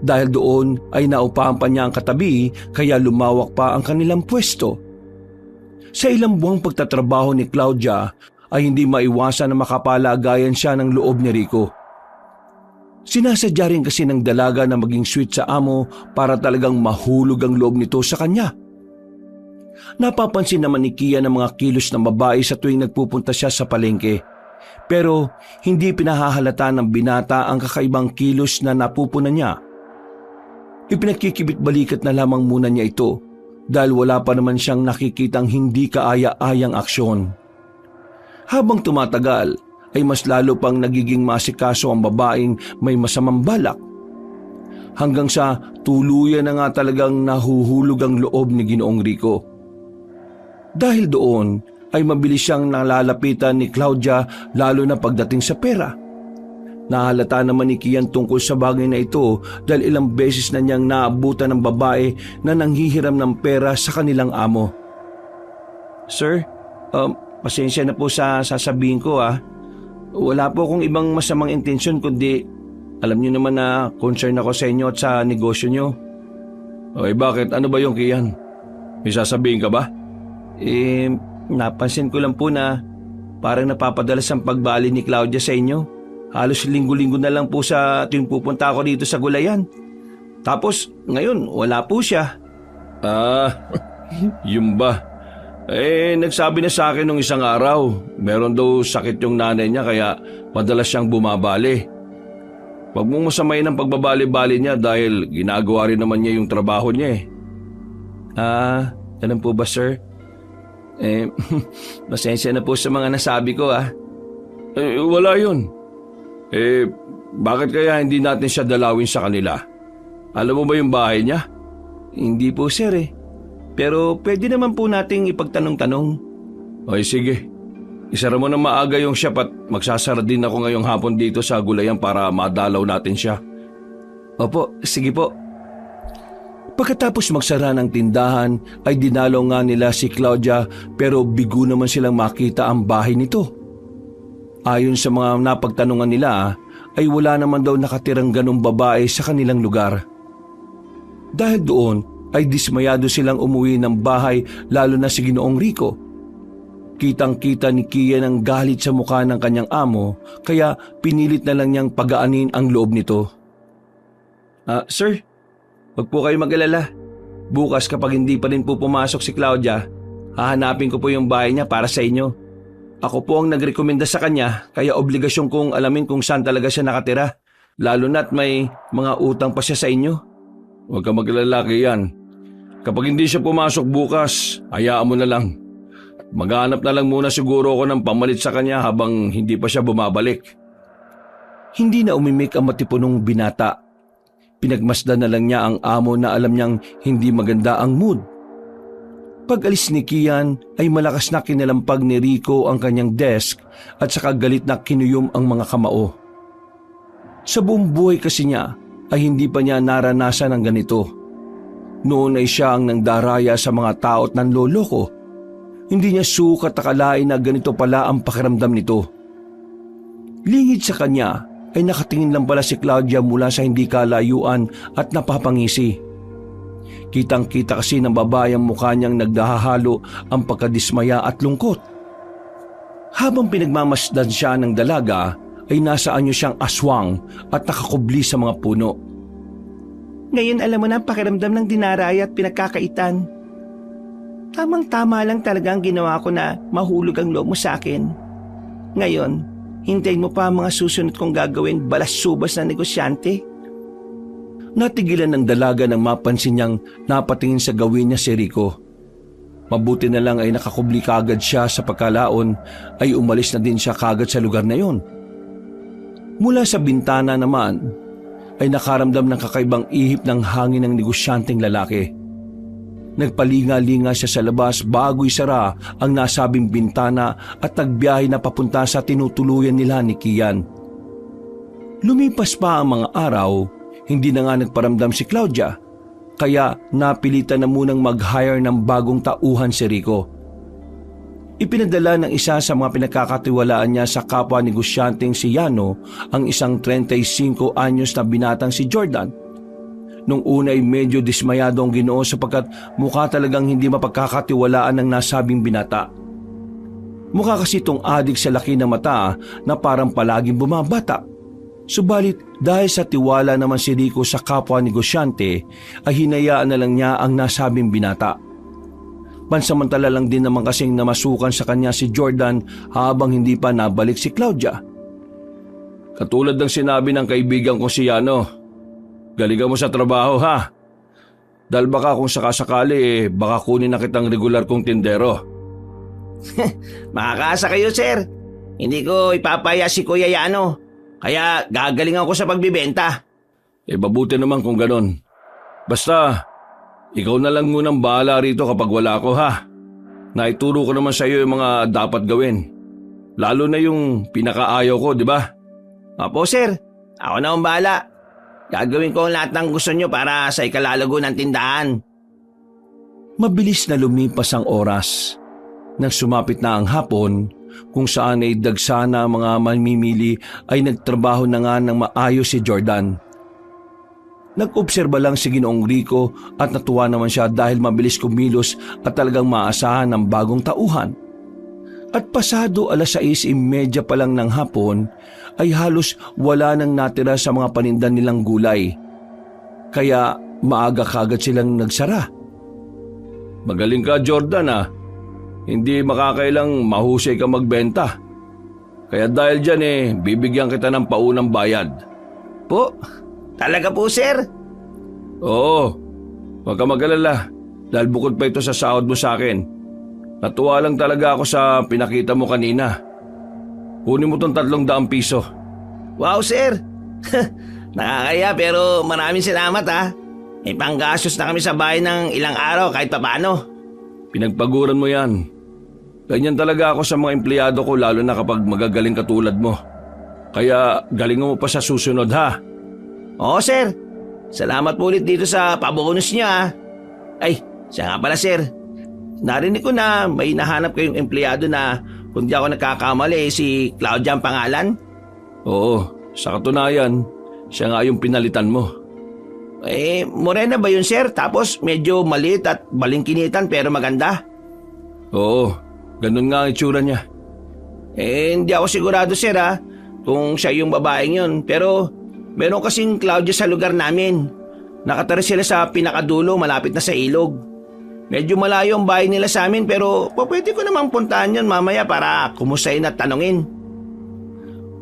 Dahil doon ay naupahan pa niya ang katabi kaya lumawak pa ang kanilang pwesto. Sa ilang buwang pagtatrabaho ni Claudia ay hindi maiwasan na makapalagayan siya ng loob ni Rico. Sinasadya rin kasi ng dalaga na maging sweet sa amo para talagang mahulog ang loob nito sa kanya. Napapansin naman ni Kia ng mga kilos ng babae sa tuwing nagpupunta siya sa palengke. Pero hindi pinahahalata ng binata ang kakaibang kilos na napupunan niya. Ipinagkikibit-balikat na lamang muna niya ito dahil wala pa naman siyang nakikitang hindi kaaya-ayang aksyon. Habang tumatagal ay mas lalo pang nagiging masikaso ang babaeng may masamang balak. Hanggang sa tuluyan na nga talagang nahuhulog ang loob ni Ginoong Rico. Dahil doon ay mabilis siyang nalalapitan ni Claudia lalo na pagdating sa pera. Nahalata naman ni Kian tungkol sa bagay na ito dahil ilang beses na niyang naabutan ng babae na nanghihiram ng pera sa kanilang amo. Sir, pasensya na po sa sasabihin ko Wala po akong ibang masamang intensyon kundi alam niyo naman na concern ako sa inyo at sa negosyo niyo. Okay, bakit? Ano ba yung Kian? May sasabihin ka ba? Napansin ko lang po na parang napapadalas ang pagbali ni Claudia sa inyo. Halos linggo-linggo na lang po sa tuwing pupunta ako dito sa gulayan. Tapos ngayon wala po siya. Yun ba? Nagsabi na sa akin nung isang araw, meron daw sakit yung nanay niya kaya madalas siyang bumabali. Huwag mong masamayin ang pagbabali-bali niya dahil ginagawa rin naman niya yung trabaho niya Ganun po ba, sir? Pasensya na po sa mga nasabi ko Wala yun. Bakit kaya hindi natin siya dalawin sa kanila? Alam mo ba yung bahay niya? Hindi po, sir Pero pwede naman po nating ipagtanong-tanong. Okay, sige. Isara mo na maaga yung shop at magsasara din ako ngayong hapon dito sa gulayan para madalaw natin siya. Opo, sige po. Pagkatapos magsara ng tindahan ay dinalaw nga nila si Claudia pero bigo naman silang makita ang bahay nito. Ayon sa mga napagtanungan nila ay wala naman daw nakatirang ganong babae sa kanilang lugar. Dahil doon ay dismayado silang umuwi ng bahay lalo na si Ginoong Rico. Kitang-kita ni Kia ng galit sa mukha ng kanyang amo kaya pinilit na lang niyang pagaanin ang loob nito. Sir, wag po kayo mag-alala. Bukas kapag hindi pa rin po pumasok si Claudia, hahanapin ko po yung bahay niya para sa inyo. Ako po ang nagrekomenda sa kanya kaya obligasyon kong alamin kung saan talaga siya nakatira. Lalo na't may mga utang pa siya sa inyo. Huwag ka mag-alala yan. Kapag hindi siya pumasok bukas, hayaan mo na lang. Maghanap na lang muna siguro ako ng pamalit sa kanya habang hindi pa siya bumabalik. Hindi na umimik ang matipunong binata. Pinagmasdan na lang niya ang amo na alam niyang hindi maganda ang mood. Pag-alis ni Kian ay malakas na kinalampag ni Rico ang kanyang desk at saka galit na kinuyom ang mga kamao. Sa buong buhay kasi niya ay hindi pa niya naranasan ang ganito. Noon ay siya ang nangdaraya sa mga tao at nanloloko. Hindi niya sukat akalain na ganito pala ang pakiramdam nito. Lingid sa kanya ay nakatingin lang pala si Claudia mula sa hindi kalayuan at napapangisi. Kitang-kita kasi ng babae ang mukha niyang nagdahahalo ang pagkadismaya at lungkot. Habang pinagmamasdan siya ng dalaga, ay nasa anyo siyang aswang at nakakubli sa mga puno. Ngayon alam mo na ang pakiramdam ng dinaraya at pinagkakaitan. Tamang-tama lang talaga ang ginawa ko na mahulog ang loob mo sa akin. Ngayon, hintayin mo pa ang mga susunod kong gagawin balas-subas na negosyante. Natigilan ng dalaga nang mapansin niyang napatingin sa gawin niya si Rico. Mabuti na lang ay nakakubli kagad siya sa pagkalaon ay umalis na din siya kagad sa lugar na yon. Mula sa bintana naman ay nakaramdam ng kakaibang ihip ng hangin ng negosyanteng lalaki. Nagpalinga-linga siya sa labas bago isara ang nasabing bintana at nagbiyahe na papunta sa tinutuluyan nila ni Kian. Lumipas pa ang mga araw, hindi na nga nagparamdam si Claudia, kaya napilitan na munang mag-hire ng bagong tauhan si Rico. Ipinadala ng isa sa mga pinagkakatiwalaan niya sa kapwa negosyanteng si Yano ang isang 35 anyos na binatang si Jordan. Nung una ay medyo dismayado ang Ginoo sapagkat mukha talagang hindi mapagkakatiwalaan ng nasabing binata. Mukha kasi itong adik sa laki ng mata na parang palaging bumabata. Subalit dahil sa tiwala naman si Rico sa kapwa negosyante ay hinayaan na lang niya ang nasabing binata. Pansamantala lang din naman kasing namasukan sa kanya si Jordan habang hindi pa nabalik si Claudia. Katulad ng sinabi ng kaibigan ko si Yano, galingan mo sa trabaho ha. Dahil baka kung sakasakali baka kunin na kitang regular kong tindero. Makakaasa kayo, sir. Hindi ko ipapaya si Kuya Yano. Kaya gagalingan ko sa pagbibenta. Mabuti naman kung ganon. Basta, ikaw na lang munang bahala rito kapag wala ko ha. Naituro ko naman sa iyo yung mga dapat gawin. Lalo na yung pinakaayaw ko, di ba? Opo, sir. Ako na ang bahala. Gagawin ko lahat ng gusto nyo para sa ikalalago ng tindahan. Mabilis na lumipas ang oras. Nang sumapit na ang hapon, kung saan ay dagsa na mga mamimili ay nagtrabaho na nga ng maayos si Jordan. Nag-obserba lang si Ginoong Rico at natuwa naman siya dahil mabilis kumilos at talagang maasahan ng bagong tauhan. At pasado 6:30 pa lang ng hapon ay halos wala nang natira sa mga paninda nilang gulay. Kaya maaga kagad silang nagsara. Magaling ka, Jordan ah. Hindi makakailang mahusay ka magbenta. Kaya dahil dyan bibigyan kita ng paunang bayad. Po? Talaga po, sir? Oo, huwag ka mag-alala dahil bukod pa ito sa sahod mo sa akin. Natuwa lang talaga ako sa pinakita mo kanina. Kunin mo tong 300 piso. Wow, sir! Nakakaya pero maraming salamat ha. May panggastos na kami sa bahay ng ilang araw kahit papaano. Pinagpaguran mo yan. Ganyan talaga ako sa mga empleyado ko lalo na kapag magagaling katulad mo. Kaya galingan mo pa sa susunod ha. Oo, sir. Salamat po ulit dito sa pabonus niya ha. Ay, siya nga pala, sir. Narinig ko na may nahanap kayong empleyado na kung di ako nagkakamali si Claudia ang pangalan. Oo, sa katunayan, siya nga yung pinalitan mo. Morena ba yun, sir? Tapos medyo maliit at balingkinitan pero maganda. Oo, ganun nga ang itsura niya. Hindi ako sigurado, sir ha, kung siya yung babaeng yun. Pero meron kasing Claudia sa lugar namin. Nakatira sila sa pinakadulo malapit na sa ilog. Medyo malayo ang bahay nila sa amin pero pwede ko namang puntahan yun mamaya para kumustahin at tanungin.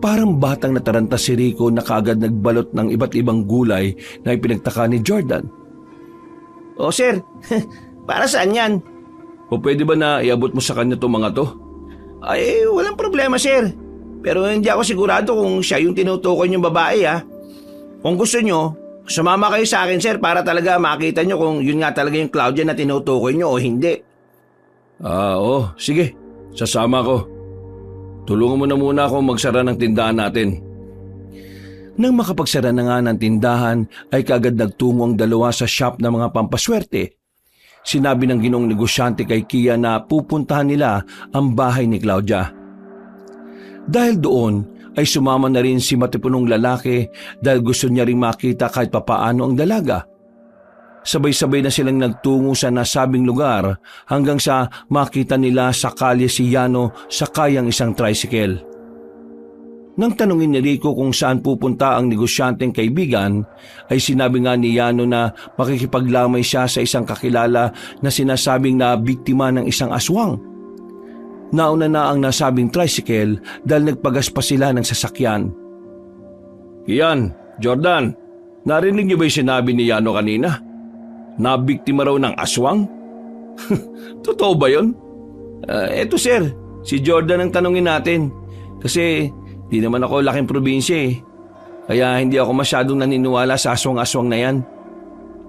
Parang batang nataranta si Rico na kaagad nagbalot ng iba't ibang gulay na ipinagtaka ni Jordan. O sir, para saan yan? O pwede ba na iabot mo sa kanya itong mga to? Ay, walang problema, sir. Pero hindi ako sigurado kung siya yung tinutukoy niyong babae ha. Kung gusto nyo, sumama kayo sa akin, sir, para talaga makita nyo kung yun nga talaga yung Claudia na tinutukoy nyo o hindi. Oo, sige. Sasama ko. Tulungan mo na muna akong magsara ng tindahan natin. Nang makapagsara na nga ng tindahan ay kaagad nagtungo ang dalawa sa shop ng mga pampaswerte. Sinabi ng Ginoong negosyante kay Kia na pupuntahan nila ang bahay ni Claudia. Dahil doon ay sumama na rin si matipunong lalaki dahil gusto niya ring makita kahit papaano ang dalaga. Sabay-sabay na silang nagtungo sa nasabing lugar hanggang sa makita nila sa kalye si Yano sakay ang isang tricycle. Nang tanungin ni Rico kung saan pupunta ang negosyanteng kaibigan, ay sinabi nga ni Yano na makikipaglamay siya sa isang kakilala na sinasabing na biktima ng isang aswang. Nauna na ang nasabing tricycle dahil nagpagas pa sila ng sasakyan. Kian, Jordan, narinig niyo ba yung sinabi ni Yano kanina? Nabiktima raw ng aswang? Totoo ba yun? Eto sir, si Jordan ang tanungin natin. Kasi di naman ako laking probinsya eh. Kaya hindi ako masyadong naniniwala sa aswang-aswang na yan.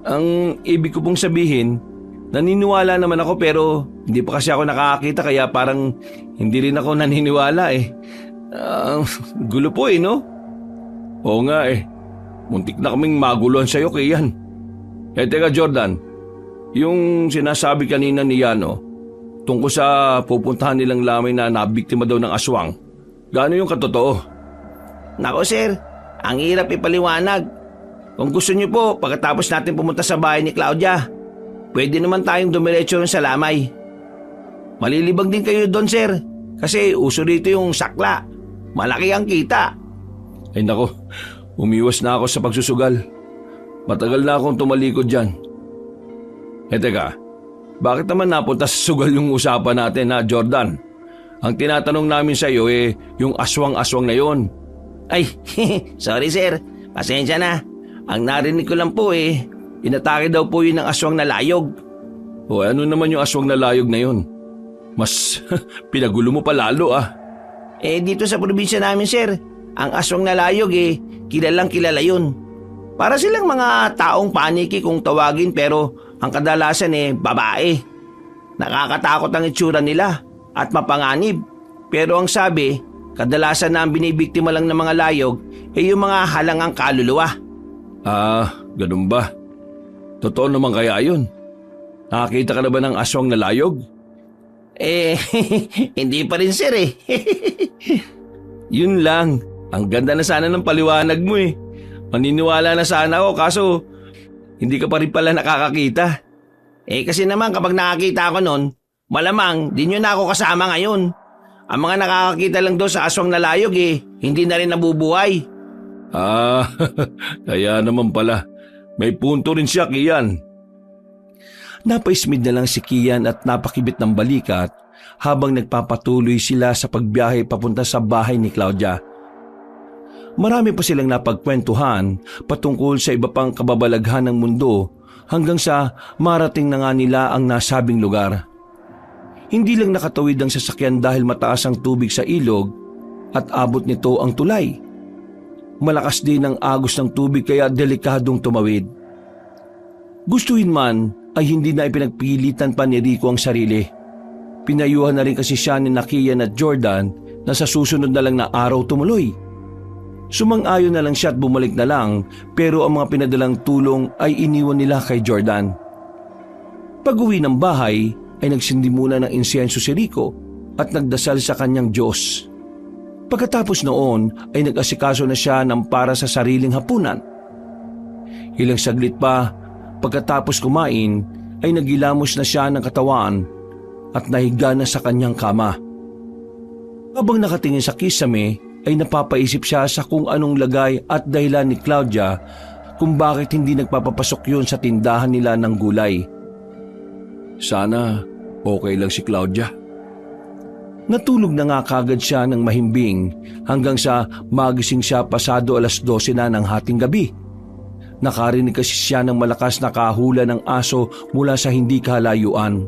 Ang ibig ko pong sabihin, naniniwala naman ako pero hindi pa kasi ako nakakakita kaya parang hindi rin ako naniniwala eh. Gulo po eh no? Oo nga eh. Muntik na kaming maguluhan sa'yo, Kian. Teka Jordan, yung sinasabi kanina ni Yano tungkol sa pupuntahan nilang lamay na nabiktima daw ng aswang, gaano yung katotoo? Nako sir, ang hirap ipaliwanag. Kung gusto niyo po, pagkatapos natin pumunta sa bahay ni Claudia, pwede naman tayong dumiretso sa lamay. Malilibang din kayo doon sir, kasi uso rito yung sakla. Malaki ang kita. Ay nako, umiwas na ako sa pagsusugal. Matagal na akong tumalikod dyan. Teka, bakit naman napunta sa sugal yung usapan natin ha, Jordan? Ang tinatanong namin sa iyo yung aswang-aswang na yon. Ay, sorry sir, pasensya na. Ang narinig ko lang po inatake daw po yun ng aswang na layog. O ano naman yung aswang na layog na yon? Mas pinagulo mo pa lalo ah. Dito sa probinsya namin sir, ang aswang na layog kilalang kilala yun. Para silang mga taong paniki kung tawagin pero ang kadalasan babae. Nakakatakot ang itsura nila at mapanganib. Pero ang sabi, kadalasan na ang binibiktima lang ng mga layog yung mga halangang kaluluwa. Ganun ba? Totoo naman kaya yun? Nakakita ka na ba ng aswang na layog? Hindi pa rin sir Yun lang, ang ganda na sana ng paliwanag mo eh. Maniniwala na sana ako kaso hindi ka pa rin pala nakakakita. Kasi naman kapag nakakita ako nun, malamang di nyo na ako kasama ngayon. Ang mga nakakakita lang doon sa aswang na layog hindi na rin nabubuhay. Kaya naman pala. May punto rin siya, Kian. Napaismid na lang si Kian at napakibit ng balikat habang nagpapatuloy sila sa pagbiyahe papunta sa bahay ni Claudia. Marami pa silang napagkwentuhan patungkol sa iba pang kababalaghan ng mundo hanggang sa marating na nga nila ang nasabing lugar. Hindi lang nakatawid ang sasakyan dahil mataas ang tubig sa ilog at abot nito ang tulay. Malakas din ang agos ng tubig kaya delikadong tumawid. Gustuhin man ay hindi na ipinagpilitan pa ni Rico ang sarili. Pinayuhan na rin kasi siya ni Kian at Jordan na sa susunod na lang na araw tumuloy. Sumang-ayon na lang siya at bumalik na lang pero ang mga pinadalang tulong ay iniwan nila kay Jordan. Pag-uwi ng bahay ay nagsindi muna ng insenso si Rico at nagdasal sa kanyang Diyos. Pagkatapos noon ay nag-asikaso na siya ng para sa sariling hapunan. Ilang saglit pa pagkatapos kumain ay nagilamos na siya ng katawan at nahiga na sa kanyang kama. Habang nakatingin sa kisame ay napapaisip siya sa kung anong lagay at dahilan ni Claudia kung bakit hindi nagpapapasok yun sa tindahan nila ng gulay. Sana okay lang si Claudia. Natulog na nga kagad siya ng mahimbing hanggang sa magising siya pasado 12:00 na ng hating gabi. Nakarinig kasi siya ng malakas na kahula ng aso mula sa hindi kalayuan.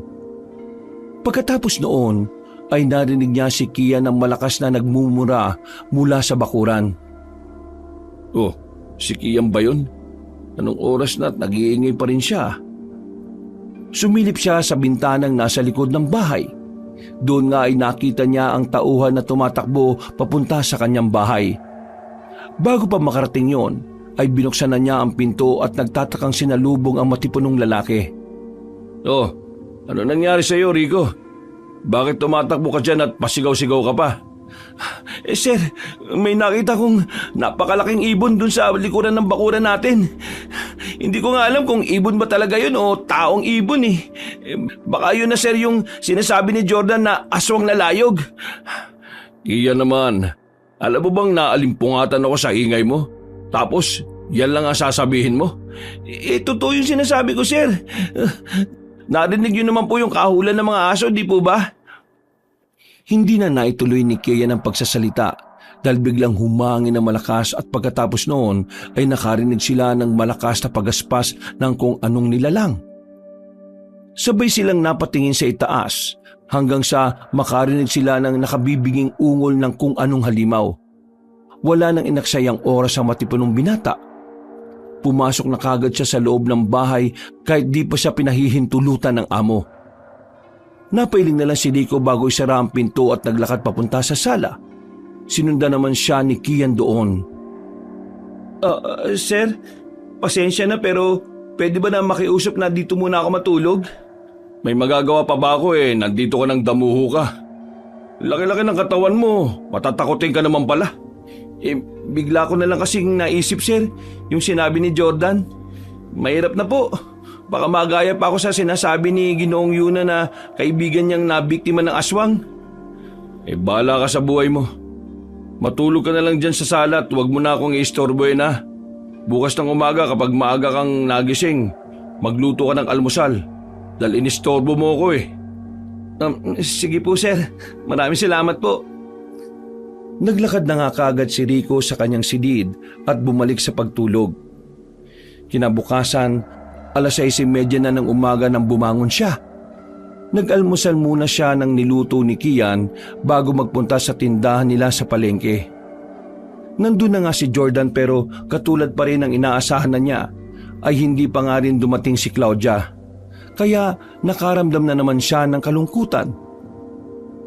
Pagkatapos noon ay narinig niya si Kian ng malakas na nagmumura mula sa bakuran. Oh, si Kian ba yun? Anong oras na at nag-iingay pa rin siya? Sumilip siya sa bintanang nasa likod ng bahay. Doon nga ay nakita niya ang tauhan na tumatakbo papunta sa kanyang bahay. Bago pa makarating yon, ay binuksan na niya ang pinto at nagtatakang sinalubong ang matipunong lalaki. Oh, ano nangyari sa iyo, Rico? Bakit tumatakbo ka dyan at pasigaw-sigaw ka pa? Sir, may nakita kong napakalaking ibon dun sa likuran ng bakuran natin. Hindi ko nga alam kung ibon ba talaga yun o taong ibon eh. Baka yun na sir yung sinasabi ni Jordan na aswang na layog. Iyan naman. Alam mo bang naalimpungatan ako sa ingay mo? Tapos, yan lang ang sasabihin mo? Totoo yung sinasabi ko sir. Narinig yun naman po yung kahulan ng mga aso, di po ba? Hindi na naituloy ni Kian ang pagsasalita dahil biglang humangin na malakas at pagkatapos noon ay nakarinig sila ng malakas na pagaspas ng kung anong nilalang. Sabay silang napatingin sa itaas hanggang sa makarinig sila ng nakabibiging ungol ng kung anong halimaw. Wala nang inaksayang oras ang matipunong binata. Pumasok na kagad siya sa loob ng bahay kahit di pa siya pinahihintulutan ng amo. Napailing na lang si Rico bago isara ang pinto at naglakad papunta sa sala. Sinundan naman siya ni Kian doon. Sir, pasensya na pero pwede ba na makiusap na dito muna ako matulog? May magagawa pa ba ako nandito ka ng damuho ka. Laki-laki ng katawan mo, matatakotin ka naman pala. Bigla ko na lang kasing naisip sir, yung sinabi ni Jordan. Mahirap na po. Baka magaya pa ako sa sinasabi ni Ginoong Yuna na kaibigan niyang nabiktima ng aswang. Bahala ka sa buhay mo. Matulog ka na lang dyan sa sala at huwag mo na akong iistorbohin na. Bukas ng umaga kapag maaga kang nagising, magluto ka ng almusal. Dahil inistorbo mo ako Sige po sir, maraming salamat po. Naglakad na nga kaagad si Rico sa kanyang silid at bumalik sa pagtulog. Kinabukasan, 6:30 na ng umaga nang bumangon siya. Nag-almusal muna siya ng niluto ni Kian bago magpunta sa tindahan nila sa palengke. Nandun na nga si Jordan pero katulad pa rin ng inaasahan na niya ay hindi pa nga rin dumating si Claudia. Kaya nakaramdam na naman siya ng kalungkutan.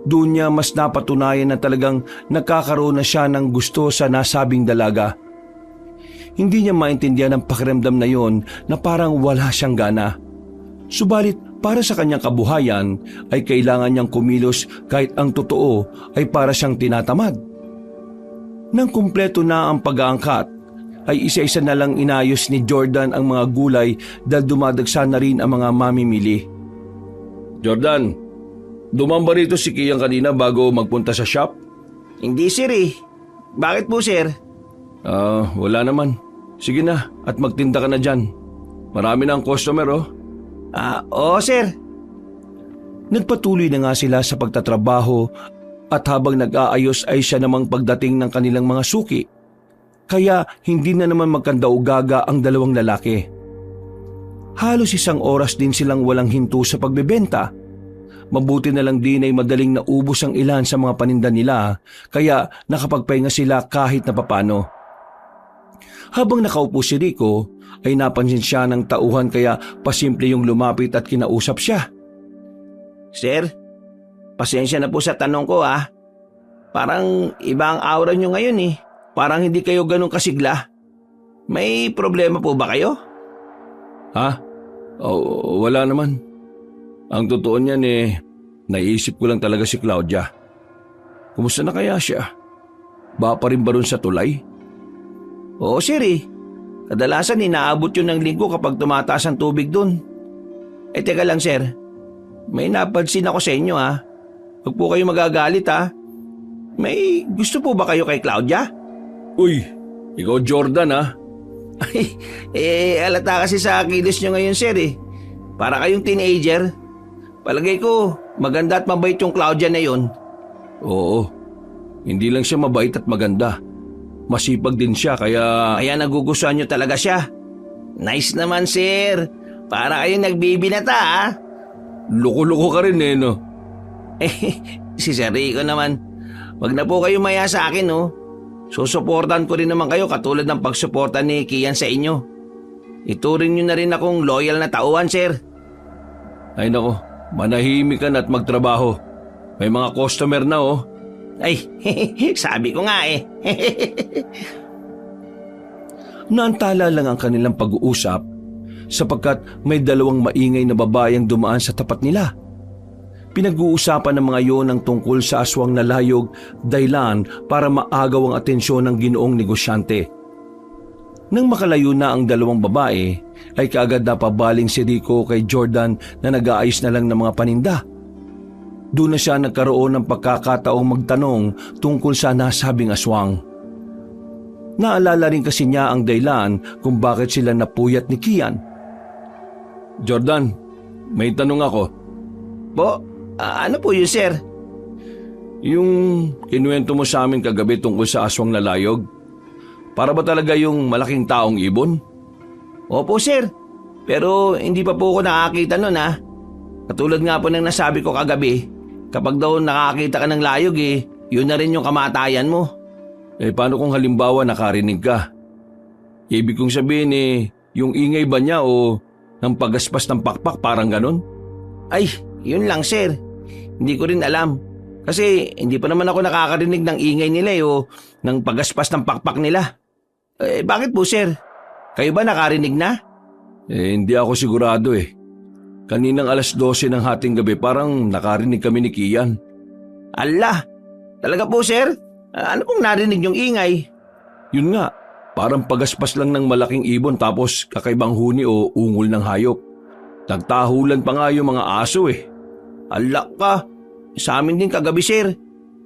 Doon niya mas napatunayan na talagang nagkakaroon na siya ng gusto sa nasabing dalaga. Hindi niya maintindihan ang pakiramdam na yon na parang wala siyang gana. Subalit para sa kanyang kabuhayan ay kailangan niyang kumilos kahit ang totoo ay para siyang tinatamad. Nang kumpleto na ang pag-aangkat, ay isa-isa na lang inayos ni Jordan ang mga gulay dahil dumadagsa na rin ang mga mamimili. Jordan, dumaan ba rito si Kian kanina bago magpunta sa shop? Hindi sir Bakit po sir? Wala naman. Sige na at magtinda ka na dyan. Marami na ang customer Oo sir. Nagpatuloy na nga sila sa pagtatrabaho at habang nag-aayos ay siya namang pagdating ng kanilang mga suki. Kaya hindi na naman magkandaugaga ang dalawang lalaki. Halos 1 oras din silang walang hinto sa pagbebenta. Mabuti na lang din ay madaling naubos ang ilan sa mga paninda nila kaya nakapagpahinga sila kahit na papano. Habang nakaupo si Rico ay napansin siya ng tauhan kaya pasimple yung lumapit at kinausap siya. Sir, pasensya na po sa tanong ko Parang iba ang aura nyo ngayon Parang hindi kayo ganun kasigla. May problema po ba kayo? Wala naman. Ang totoo niyan naisip ko lang talaga si Claudia. Kumusta na kaya siya? Ba pa rin ba rin sa tulay? Oo sir Kadalasan inaabot yun ng linggo kapag tumataas ang tubig dun. Teka lang sir. May napansin ako sa inyo Huwag po kayo magagalit May gusto po ba kayo kay Claudia? Uy, ikaw Jordan Alata kasi sa kilos nyo ngayon sir Para kayong teenager. Palagay ko maganda at mabait yung Claudia na yun. Oo, hindi lang siya mabait at maganda. Masipag din siya kaya nagugustuhan nyo talaga siya. Nice naman sir. Para kayong nagbibinata Loko-loko ka rin no? Si Sir Rico naman. Wag na po kayo maya sa akin Susuportan ko rin naman kayo katulad ng pagsuporta ni Kian sa inyo. Ituring nyo na rin akong loyal na tauhan sir. Ay nako, manahimik ka na at magtrabaho. May mga customer na Ay, sabi ko nga Naantala lang ang kanilang pag-uusap sapagkat may 2 maingay na babaeng dumaan sa tapat nila. Pinag-uusapan ng mga yon ang tungkol sa aswang na layog, dahilan para maagaw ang atensyon ng ginoong negosyante. Nang makalayo na ang dalawang babae, ay kaagad napabaling si Rico kay Jordan na nag-aayos na lang ng mga paninda. Doon na siya nagkaroon ng pagkakataong magtanong tungkol sa nasabing aswang. Naalala rin kasi niya ang dahilan kung bakit sila napuyat ni Kian. Jordan, may tanong ako. Po, ano po yun, sir? Yung kinuwento mo sa amin kagabi tungkol sa aswang na layog, para ba talaga yung malaking taong ibon? Opo, sir. Pero hindi pa po ako nakakita nun, ha? Katulad nga po ng nasabi ko kagabi, kapag daw nakakita ka ng layog yun na rin yung kamatayan mo. Paano kung halimbawa nakarinig ka? Ibig kong sabihin yung ingay ba niya o ng pagaspas ng pakpak parang ganon? Ay, yun lang, sir. Hindi ko rin alam. Kasi hindi pa naman ako nakakarinig ng ingay nila o ng pagaspas ng pakpak nila. Bakit po, sir? Kayo ba nakarinig na? Hindi ako sigurado Kaninang 12:00 ng hating gabi parang nakarinig kami ni Kian. Ala, talaga po, sir? Ano pong narinig yung ingay? Yun nga, parang pagaspas lang ng malaking ibon tapos kakaibang huni o ungol ng hayop. Nagtahulan pa nga yung mga aso Ala ka, sa amin din kagabi, sir.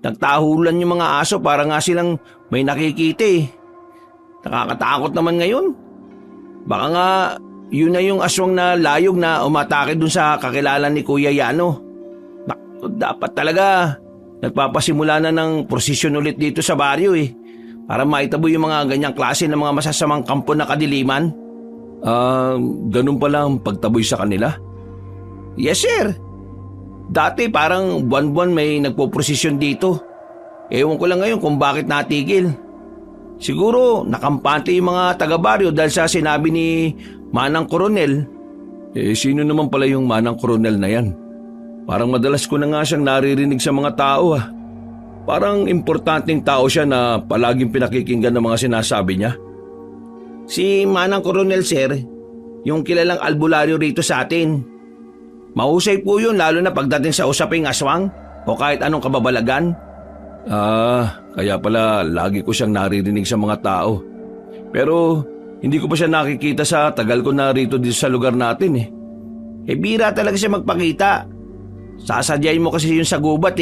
Nagtahulan yung mga aso para nga silang may nakikita Nakakatakot naman ngayon. Baka nga yun na yung aswang na layog na umatake dun sa kakilala ni Kuya Yano. Naku, dapat talaga nagpapasimula na ng prosesyon ulit dito sa baryo para maitabo yung mga ganyang klase ng mga masasamang kampo na kadiliman. Ganun pala ang pagtaboy sa kanila? Yes, sir. Dati parang buwan-buwan may nagpo-prosesyon dito. Ewan ko lang ngayon kung bakit natigil. Siguro nakampante yung mga taga-baryo dahil sa sinabi ni Manang Koronel. Sino naman pala yung Manang Koronel na yan? Parang madalas ko na nga siyang naririnig sa mga tao Parang importanteng tao siya na palaging pinakikinggan ng mga sinasabi niya. Si Manang Koronel, sir, yung kilalang albularyo rito sa atin. Mahusay po yun lalo na pagdating sa usaping aswang o kahit anong kababalagan. Kaya pala lagi ko siyang naririnig sa mga tao. Pero hindi ko pa siya nakikita sa tagal ko na rito dito sa lugar natin Bira talaga siya magpakita. Sasadyain mo kasi yun sa gubat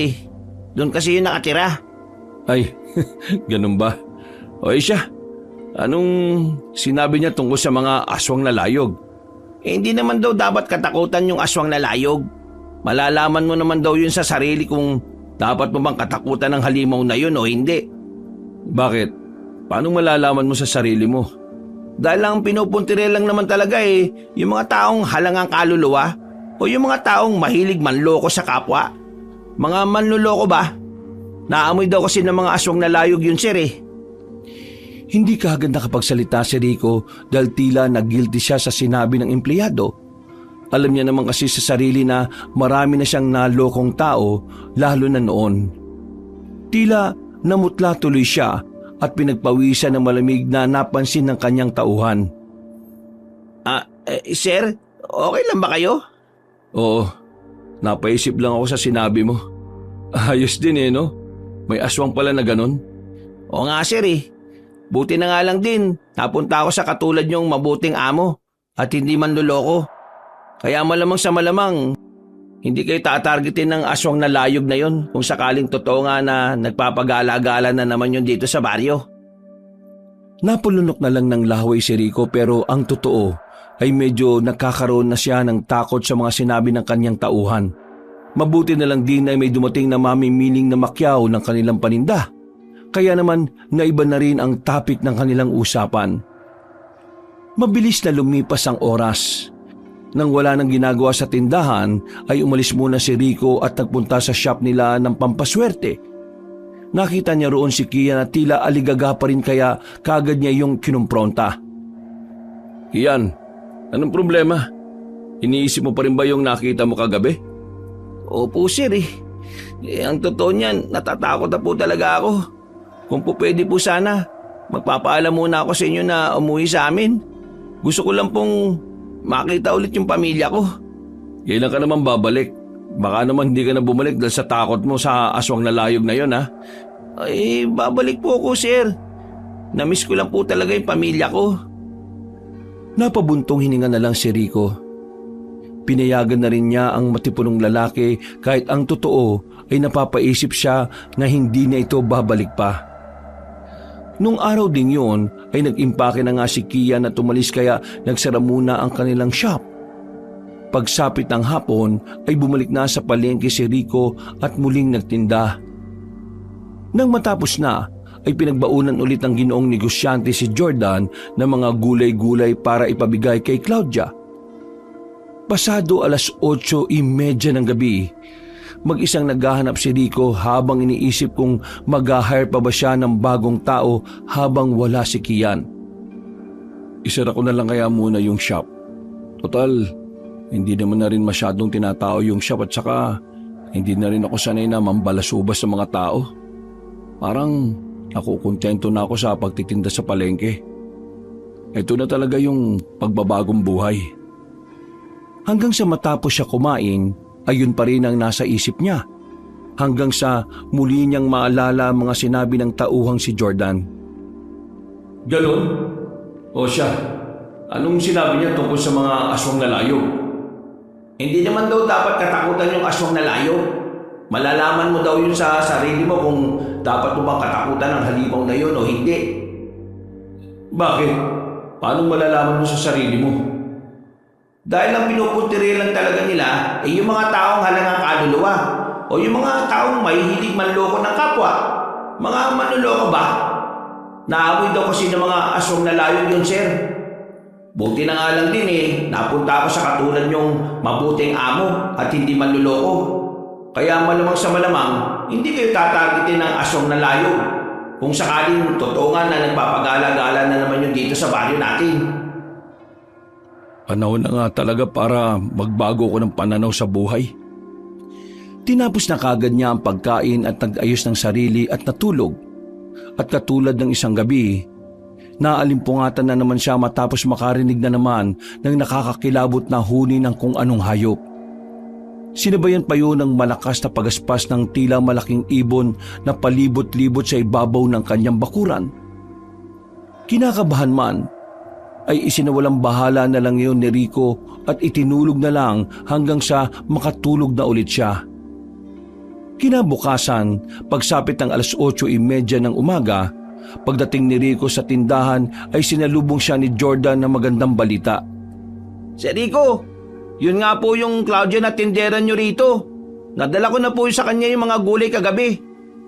Doon kasi yun nakatira. Ay, ganun ba? O siya, anong sinabi niya tungkol sa mga aswang na layog? Hindi naman daw dapat katakutan yung aswang na layog. Malalaman mo naman daw yun sa sarili kung dapat mo bang katakutan ng halimaw na yun o hindi. Bakit? Paano malalaman mo sa sarili mo? Dahil ang pinupuntire lang naman talaga yung mga taong halangang kaluluwa o yung mga taong mahilig manloko sa kapwa. Mga manluloko ba? Naamoy daw kasi ng mga aswang na layog yun, sir Hindi kaagad nakapagsalita si Rico dahil tila nag-guilty siya sa sinabi ng empleyado. Alam niya naman kasi sa sarili na marami na siyang nalokong tao, lalo na noon. Tila namutla tuloy siya at pinagpawisan ng malamig na napansin ng kanyang tauhan. Sir, okay lang ba kayo? Oo, napaisip lang ako sa sinabi mo. Ayos din no? May aswang pala na ganon. Oo nga, sir Buti na nga lang din, napunta ako sa katulad niyong mabuting amo at hindi manluloko. Kaya malamang sa malamang, hindi kayo tatargetin ng aswang na layog na yon kung sakaling totoo nga na nagpapagala-gala na naman yun dito sa baryo. Napulunok na lang ng laway si Rico pero ang totoo ay medyo nakakaroon na siya ng takot sa mga sinabi ng kanyang tauhan. Mabuti na lang din ay may dumating na mamimiling na makyaw ng kanilang paninda. Kaya naman naiba na rin ang topic ng kanilang usapan. Mabilis na lumipas ang oras. Nang wala nang ginagawa sa tindahan ay umalis muna si Rico at nagpunta sa shop nila ng pampaswerte. Nakita niya roon si Kian na tila aligaga pa rin kaya kaagad niya yung kinumpronta. Kian, anong problema? Iniisip mo pa rin ba yung nakita mo kagabi? Opo, sir ang totoo niyan, natatakot na po talaga ako. Kung po pwede po sana, magpapaalam muna ako sa inyo na umuwi sa amin. Gusto ko lang pong makita ulit yung pamilya ko. Kailan ka naman babalik? Baka naman hindi ka na bumalik dahil sa takot mo sa aswang na layog na yon, ha? Ay, babalik po ako, sir. Namiss ko lang po talaga yung pamilya ko. Napabuntong hininga na lang si Rico. Pinayagan na rin niya ang matipunong lalaki kahit ang totoo ay napapaisip siya na hindi na ito babalik pa. Nung araw ding yun ay nag-impake na nga si Kian at umalis kaya nagsara muna ang kanilang shop. Pagsapit ng hapon ay bumalik na sa palengke si Rico at muling nagtinda. Nang matapos na ay pinagbaunan ulit ng ginoong negosyante si Jordan ng mga gulay-gulay para ipabigay kay Claudia. Pasado 8:30 ng gabi, mag-isang naghahanap si Rico habang iniisip kung mag-hire pa ba siya ng bagong tao habang wala si Kian. Isara ko na lang kaya muna yung shop. Total, hindi naman na rin masyadong tinatao yung shop at saka hindi na rin ako sanay na mambalasubas sa mga tao. Parang nakukontento na ako sa pagtitinda sa palengke. Ito na talaga yung pagbabagong buhay. Hanggang sa matapos siya kumain, ayun pa rin ang nasa isip niya. Hanggang sa muli niyang maalala ang mga sinabi ng tauhang si Jordan. Ganon? O siya, anong sinabi niya tungkol sa mga aswang na layog? Hindi naman daw dapat katakutan yung aswang na layo. Malalaman mo daw yun sa sarili mo kung dapat mo bang katakutan ng halimaw na yun o hindi. Bakit? Paano malalaman mo sa sarili mo? Dahil ang pinupuntiri lang talaga nila ay yung mga taong halangang kaluluwa o yung mga taong may hilig manloko ng kapwa. Mga manloloko ba? Naamoy daw kasi ng mga aswang na layo yun, sir. Buti na nga lang din napunta ako sa katulad yung mabuting amo at hindi manloloko. Kaya malamang sa malamang, hindi kayo tatargetin ng aswang na layo. Kung sakaling totoo nga na nagpapagala-gala na naman yun dito sa baryo natin. Panahon na nga talaga para magbago ko ng pananaw sa buhay. Tinapos na kagad niya ang pagkain at nag-ayos ng sarili at natulog. At katulad ng isang gabi, naalimpungatan na naman siya matapos makarinig na naman ng nakakakilabot na huni ng kung anong hayop. Sinabayan pa yun ng malakas na pagaspas ng tila malaking ibon na palibot-libot sa ibabaw ng kanyang bakuran. Kinakabahan man, ay isinawalang bahala na lang yun ni Rico at itinulog na lang hanggang sa makatulog na ulit siya. Kinabukasan, pagsapit ng 8:30 ng umaga, pagdating ni Rico sa tindahan ay sinalubong siya ni Jordan ng magandang balita. Sir Rico, yun nga po yung Claudia na tindera nyo rito. Nadala ko na po sa kanya yung mga gulay kagabi.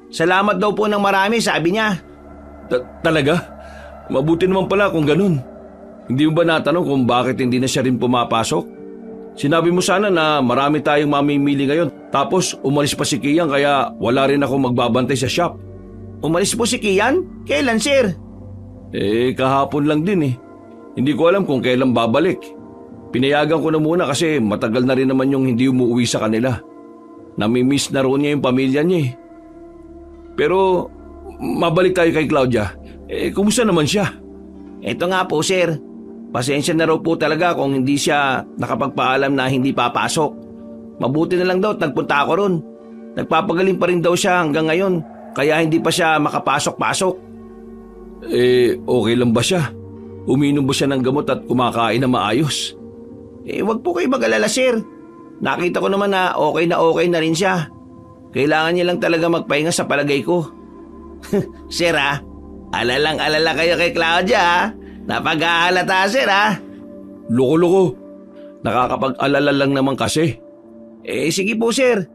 Salamat daw po ng marami, sabi niya. Talaga? Mabuti naman pala kung ganun. Hindi mo ba natanong kung bakit hindi na siya rin pumapasok? Sinabi mo sana na marami tayong mamimili ngayon tapos umalis pa si Kian kaya wala rin ako magbabantay sa shop. Umalis po si Kian? Kailan, sir? Kahapon lang din. Hindi ko alam kung kailan babalik. Pinayagan ko na muna kasi matagal na rin naman yung hindi umuwi sa kanila. Namimiss na roon niya yung pamilya niya. Pero mabalik tayo kay Claudia. Kumusta naman siya? Ito nga po, sir. Pasensya na raw po talaga kung hindi siya nakapagpaalam na hindi papasok. Mabuti na lang daw at nagpunta ako ron. Nagpapagaling pa rin daw siya hanggang ngayon kaya hindi pa siya makapasok-pasok. Okay lang ba siya? Uminom ba siya ng gamot at kumakain na maayos? Wag po kayo mag-alala, sir. Nakita ko naman na okay na rin siya. Kailangan niya lang talaga magpahinga sa palagay ko. Sir alalang-alala kayo kay Claudia Napag-aalata, sir Loko-loko. Nakakapag-alala lang naman kasi. Sige po, sir.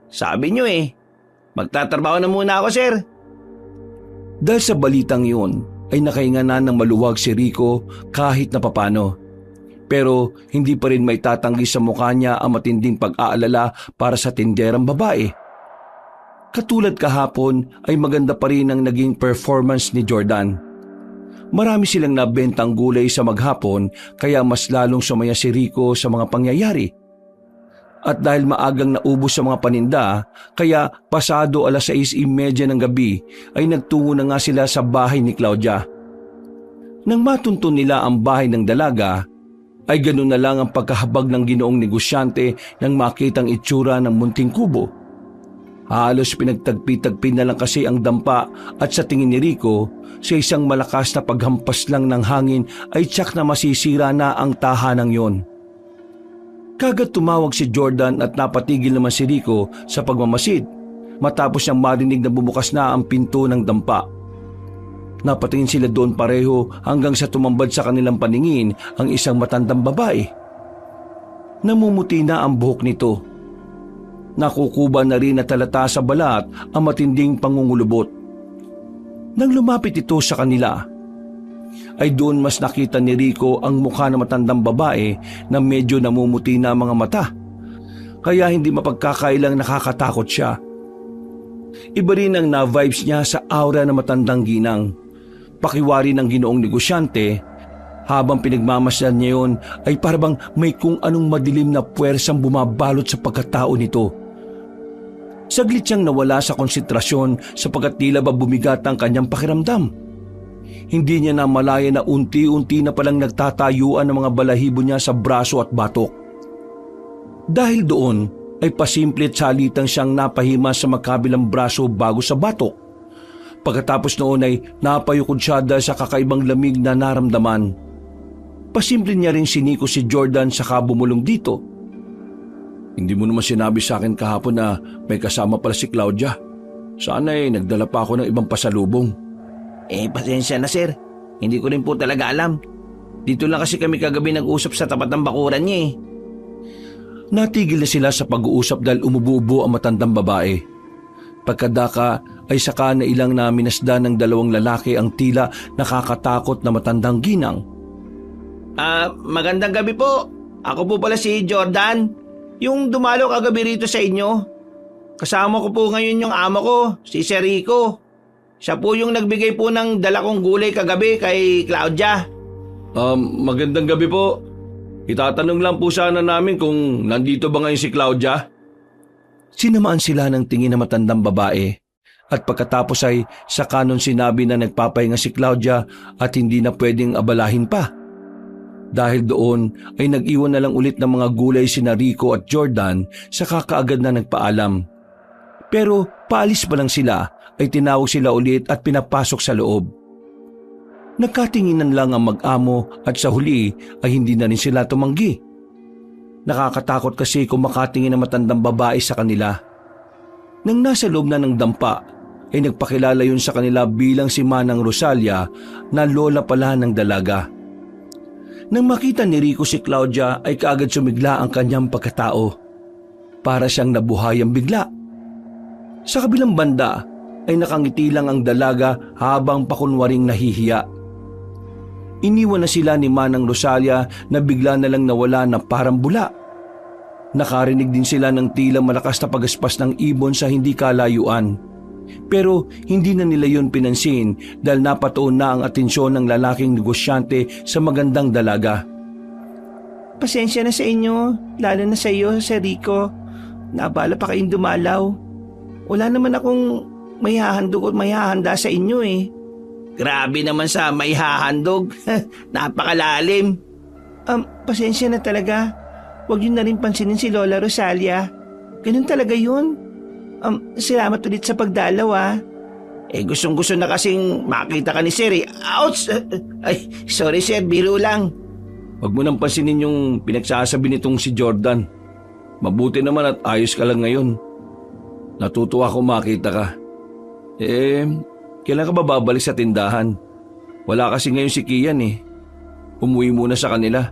Sabi niyo magtatrabaho na muna ako, sir. Dahil sa balitang yun, ay nakahinga na ng maluwag si Rico kahit na papano. Pero hindi pa rin may tatanggi sa mukha niya ang matinding pag-aalala para sa tinderang babae. Katulad kahapon ay maganda pa rin ang naging performance ni Jordan. Marami silang nabentang gulay sa maghapon kaya mas lalong sumaya si Rico sa mga pangyayari. At dahil maagang naubos sa mga paninda, kaya pasado 6:30 ng gabi ay nagtungo na nga sila sa bahay ni Claudia. Nang matunto nila ang bahay ng dalaga, ay ganun na lang ang pagkahabag ng ginoong negosyante nang makitang itsura ng munting kubo. Halos pinagtagpi-tagpi na lang kasi ang dampa at sa tingin ni Rico, sa isang malakas na paghampas lang ng hangin ay tiyak na masisira na ang tahanang yon. Kagad tumawag si Jordan at napatigil naman si Rico sa pagmamasid matapos niyang marinig na bumukas na ang pinto ng dampa. Napatingin sila doon pareho hanggang sa tumambad sa kanilang paningin ang isang matandang babae. Namumuti na ang buhok nito. Nakukuba na rin at talata sa balat ang matinding pangungulubot. Nang lumapit ito sa kanila, ay doon mas nakita ni Rico ang mukha ng matandang babae na medyo namumuti na ang mga mata. Kaya hindi mapagkakailang nakakatakot siya. Iba rin ang na-vibes niya sa aura ng matandang ginang. Pakiwari ng ginoong negosyante, habang pinagmamasdan niya yun ay parang may kung anong madilim na puwersang bumabalot sa pagkatao nito. Saglit siyang nawala sa konsentrasyon sapagkat tila ba bumigat ang kanyang pakiramdam. Hindi niya namalaya na unti-unti na palang nagtatayuan ng mga balahibo niya sa braso at batok. Dahil doon ay pasimple at salitang siyang napahima sa magkabilang braso bago sa batok. Pagkatapos noon ay napayukod siya dahil sa kakaibang lamig na naramdaman. Pasimple niya rin siniko si Jordan sa bumulong dito. Hindi mo naman sinabi sa akin kahapon na may kasama pala si Claudia. Sana nagdala pa ako ng ibang pasalubong. Pasensya na sir. Hindi ko rin po talaga alam. Dito lang kasi kami kagabi nag-usap sa tapat ng bakuran niya Natigil na sila sa pag-uusap dahil umububo ang matandang babae. Pagkadaka ay saka na ilang na minasdan ng dalawang lalaki ang tila nakakatakot na matandang ginang. Magandang gabi po. Ako po pala si Jordan. Yung dumalo kagabi rito sa inyo. Kasama ko po ngayon yung amo ko, si Sir Rico. Siya po yung nagbigay po ng dala kong gulay kagabi kay Claudia. Magandang gabi po. Itatanong lang po sana namin kung nandito ba ngayon si Claudia? Sinamaan sila ng tingin na matandang babae at pagkatapos ay saka nun sinabi na nagpapahinga si Claudia at hindi na pwedeng abalahin pa. Dahil doon ay nag-iwan na lang ulit ng mga gulay sina Rico at Jordan saka kaagad na nagpaalam. Pero paalis pa lang sila ay tinawag sila ulit at pinapasok sa loob. Nagkatinginan lang ang mag-amo at sa huli ay hindi na rin sila tumanggi. Nakakatakot kasi kung makatingin ang matandang babae sa kanila. Nang nasa loob na ng dampa, ay nagpakilala yun sa kanila bilang si Manang Rosalia na lola pala ng dalaga. Nang makita ni Rico si Claudia ay kaagad sumigla ang kanyang pagkatao. Para siyang nabuhayang bigla. Sa kabilang banda ay nakangiti lang ang dalaga habang pakunwaring nahihiya. Iniwan na sila ni Manang Rosalia na bigla na lang nawala na parang bula. Nakarinig din sila ng tila malakas na pagaspas ng ibon sa hindi kalayuan. Pero hindi na nila yun pinansin dahil napatuon na ang atensyon ng lalaking negosyante sa magandang dalaga. Pasensya na sa inyo, lalo na sa iyo, Sir Rico. Naabala pa kayong dumalaw. Wala naman akong may hahandog o may hahanda sa inyo Grabe naman sa may hahandog. Napakalalim. Pasensya na talaga. Huwag yun na rin pansinin si Lola Rosalia. Ganun talaga yun. Salamat ulit sa pagdalaw gustong-gusto na kasing makita ka ni Sir Ouch! Ay, sorry Sir, biro lang. Huwag mo nang pansinin yung pinagsasabi nitong si Jordan. Mabuti naman at ayos ka lang ngayon. Natutuwa ko makita ka. Kailan ka ba babalik sa tindahan? Wala kasi ngayon si Kian Umuwi muna sa kanila.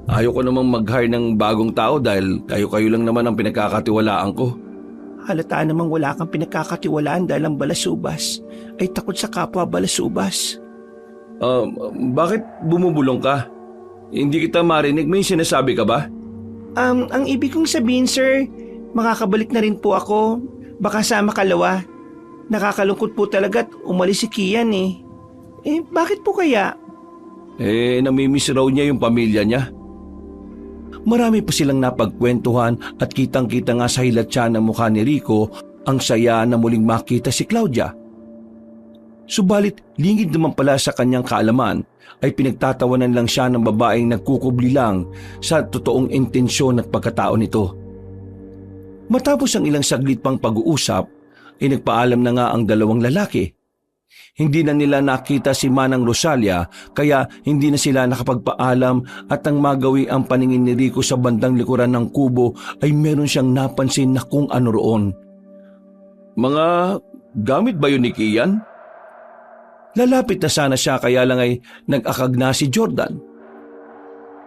Ayoko namang mag-hire ng bagong tao dahil kayo-kayo lang naman ang pinagkakatiwalaan ko. Halata namang wala kang pinagkakatiwalaan dahil ang balasubas ay takot sa kapwa balasubas. Bakit bumubulong ka? Hindi kita marinig, may sinasabi ka ba? Ang ibig kong sabihin sir, makakabalik na rin po ako. Baka sa makalawa. Nakakalungkot po talaga at umalis si Kian bakit po kaya? Namimiss raw niya yung pamilya niya. Marami pa silang napagkwentuhan at kitang-kita nga sa hilat siya ng mukha ni Rico ang saya na muling makita si Claudia. Subalit lingid naman pala sa kanyang kaalaman ay pinagtatawanan lang siya ng babaeng nagkukubli lang sa totoong intensyon at pagkatao nito. Matapos ang ilang saglit pang pag-uusap ay nagpaalam na nga ang dalawang lalaki. Hindi na nila nakita si Manang Rosalia kaya hindi na sila nakapagpaalam at ang magawi ang paningin ni Rico sa bandang likuran ng kubo ay meron siyang napansin na kung ano roon. Mga gamit ba yun ni Kian? Lalapit na sana siya kaya lang ay nag-akag na si Jordan.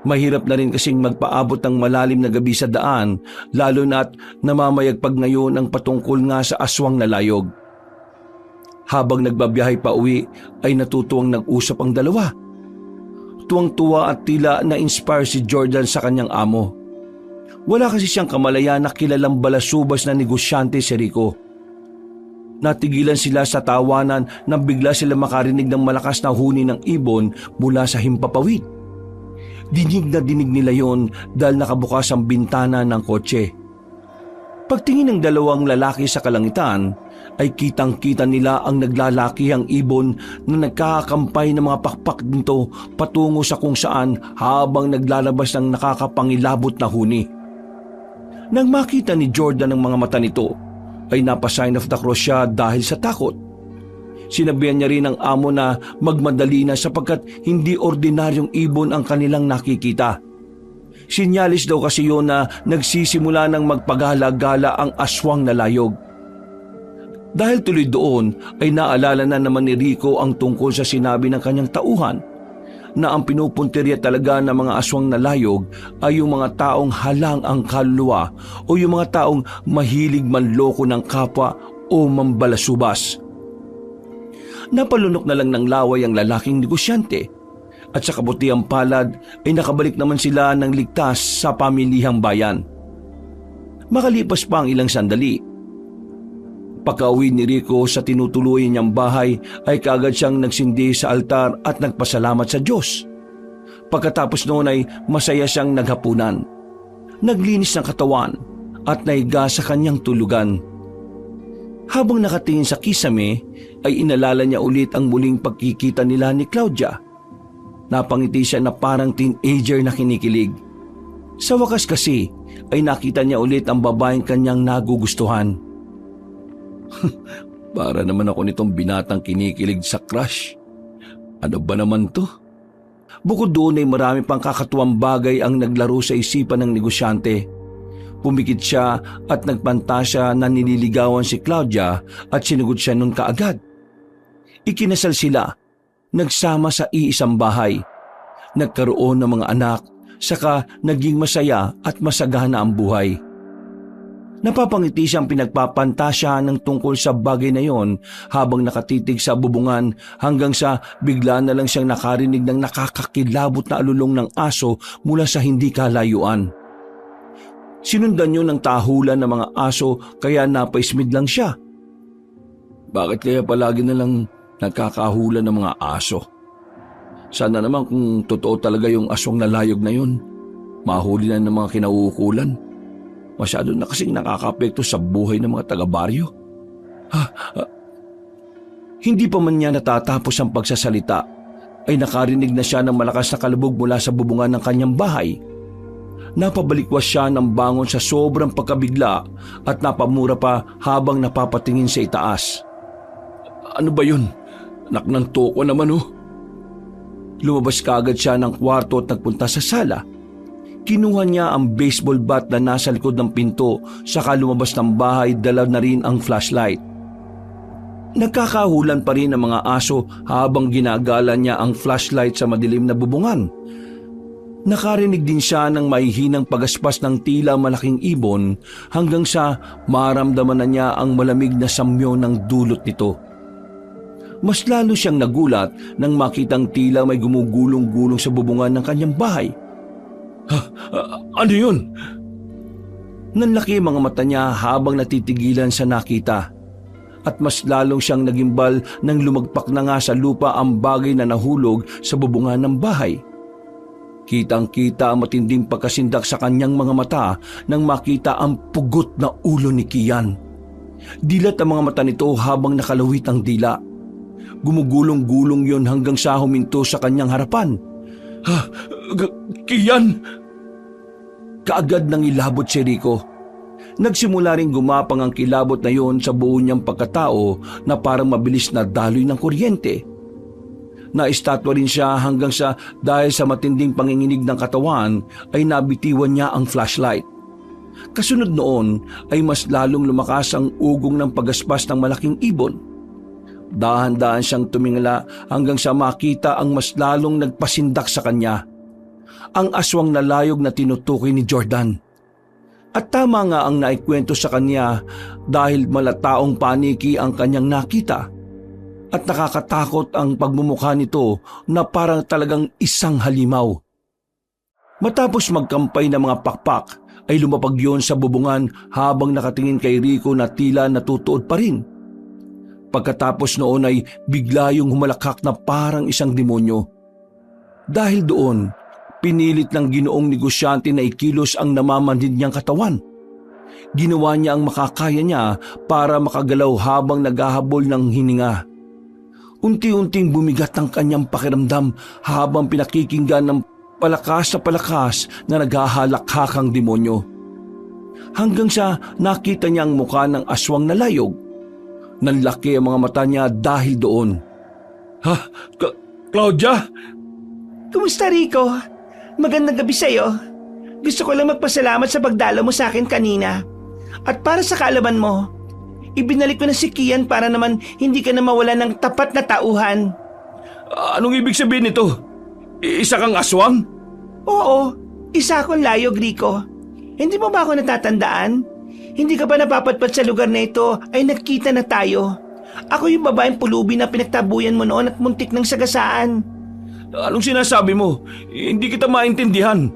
Mahirap na rin kasing magpaabot ng malalim na gabi sa daan lalo na't namamayagpag ngayon ang patungkol nga sa aswang na layog. Habang nagbabiyahe pa uwi ay natutuwang nag-usap ang dalawa. Tuwang-tuwa at tila na-inspire si Jordan sa kanyang amo. Wala kasi siyang kamalayan na kilalang balasubas na negosyante si Rico. Natigilan sila sa tawanan nang bigla sila makarinig ng malakas na huni ng ibon mula sa himpapawid. Dinig na dinig nila yon dahil nakabukas ang bintana ng kotse. Pagtingin ng dalawang lalaki sa kalangitan ay kitang-kita nila ang naglalakihang ibon na nagkakampay ng mga pakpak nito patungo sa kung saan habang naglalabas ng nakakapangilabot na huni. Nang makita ni Jordan ang mga mata nito, ay napa-sign of the cross siya dahil sa takot. Sinabihan niya rin ang amo na magmadali na sapagkat hindi ordinaryong ibon ang kanilang nakikita. Sinyalis daw kasi yun na nagsisimula ng magpagala-gala ang aswang na layog. Dahil tuloy doon ay naalala na naman ni Rico ang tungkol sa sinabi ng kanyang tauhan na ang pinupuntirya talaga ng mga aswang na layog ay yung mga taong halang ang kaluluwa o yung mga taong mahilig manloko ng kapwa o mambalasubas. Napalunok na lang ng laway ang lalaking negosyante at sa kabutiang palad ay nakabalik naman sila ng ligtas sa pamilihang bayan. Makalipas pa ang ilang sandali, pagka-uwi ni Rico sa tinutuluyan niyang bahay ay kaagad siyang nagsindi sa altar at nagpasalamat sa Diyos. Pagkatapos noon ay masaya siyang naghapunan. Naglinis ng katawan at naiga sa kanyang tulugan. Habang nakatingin sa kisame ay inalala niya ulit ang muling pagkikita nila ni Claudia. Napangiti siya na parang teenager na kinikilig. Sa wakas kasi ay nakita niya ulit ang babaeng kanyang nagugustuhan. Para naman ako nitong binatang kinikilig sa crush. Ano ba naman to? Bukod doon ay marami pang kakatuwang bagay ang naglaro sa isipan ng negosyante. Pumikit siya at nagpanta siya na nililigawan si Claudia at sinugod siya nun kaagad. Ikinasal sila, nagsama sa iisang bahay, nagkaroon ng mga anak, saka naging masaya at masagana ang buhay. Napapangiti siyang pinagpapanta siya ng tungkol sa bagay na yon habang nakatitig sa bubungan hanggang sa bigla na lang siyang nakarinig ng nakakakilabot na alulong ng aso mula sa hindi kalayuan. Sinundan yun ng tahulan ng mga aso kaya napaismid lang siya. Bakit kaya palagi na lang nagkakahulan ng mga aso? Sana naman kung totoo talaga yung aswang na layog na yun, mahuli na ng mga kinauukulan. Masyado na kasing nakakapekto sa buhay ng mga taga-baryo. Hindi pa man niya natatapos ang pagsasalita, ay nakarinig na siya ng malakas na kalabog mula sa bubungan ng kanyang bahay. Napabalikwas siya ng bangon sa sobrang pagkabigla at napamura pa habang napapatingin sa itaas. Ano ba yun? Naknanto ko naman oh. Lumabas kaagad siya ng kwarto at nagpunta sa sala. Kinuha niya ang baseball bat na nasa likod ng pinto, saka lumabas ng bahay, dala na rin ang flashlight. Nagkakahulan pa rin ang mga aso habang ginagala niya ang flashlight sa madilim na bubungan. Nakarinig din siya ng mahihinang pagaspas ng tila malaking ibon hanggang sa maramdaman na niya ang malamig na samyo ng dulot nito. Mas lalo siyang nagulat nang makitang tila may gumugulong-gulong sa bubungan ng kanyang bahay. Ano yun? Nanlaki mga mata niya habang natitigilan sa nakita. At mas lalong siyang nagimbal nang lumagpak na nga sa lupa ang bagay na nahulog sa bubungan ng bahay. Kitang-kita ang matinding pagkasindak sa kanyang mga mata nang makita ang pugot na ulo ni Kian. Dilat ang mga mata nito habang nakalawit ang dila. gumugulong-gulong yon hanggang sa huminto sa kanyang harapan. Kian! Kaagad nang ilabot si Rico. Nagsimula ring gumapang ang kilabot na yon sa buo niyang pagkatao na parang mabilis na daloy ng kuryente. Naistatwa rin siya hanggang sa dahil sa matinding panginginig ng katawan ay nabitiwan niya ang flashlight. Kasunod noon ay mas lalong lumakas ang ugong ng pagaspas ng malaking ibon. Dahan-dahan siyang tumingala hanggang sa makita ang mas lalong nagpasindak sa kanya. Ang aswang na layog na tinutukoy ni Jordan. At tama nga ang naikwento sa kanya dahil malataong paniki ang kanyang nakita. At nakakatakot ang pagmumukha nito na parang talagang isang halimaw. Matapos magkampay ng mga pakpak, ay lumapag yon sa bubungan habang nakatingin kay Rico na tila natutuod pa rin. Pagkatapos noon ay bigla yung humalakhak na parang isang demonyo. Dahil doon, pinilit ng ginoong negosyante na ikilos ang namamanhid niyang katawan. Ginawa niya ang makakaya niya para makagalaw habang naghahabol ng hininga. Unti-unting bumigat ang kanyang pakiramdam habang pinakikinggan ng palakas na naghahalakhakang demonyo. Hanggang sa nakita niya ang mukha ng aswang na layog. Nanlaki ang mga mata niya dahil doon. Claudia? Kumusta, Rico? Magandang gabi sa'yo. Gusto ko lang magpasalamat sa pagdalo mo sa akin kanina. At para sa kaalaman mo, ibinalik ko na si Kian para naman hindi ka na mawala ng tapat na tauhan. Anong ibig sabihin nito? Isa kang aswang? Oo, isa akong layog, Rico. Hindi mo ba ako natatandaan? Hindi ka ba napapatpat sa lugar na ito ay nagkita na tayo? Ako yung babaeng pulubi na pinagtabuyan mo noon at muntik ng sagasaan. Anong sinasabi mo? Hindi kita maintindihan.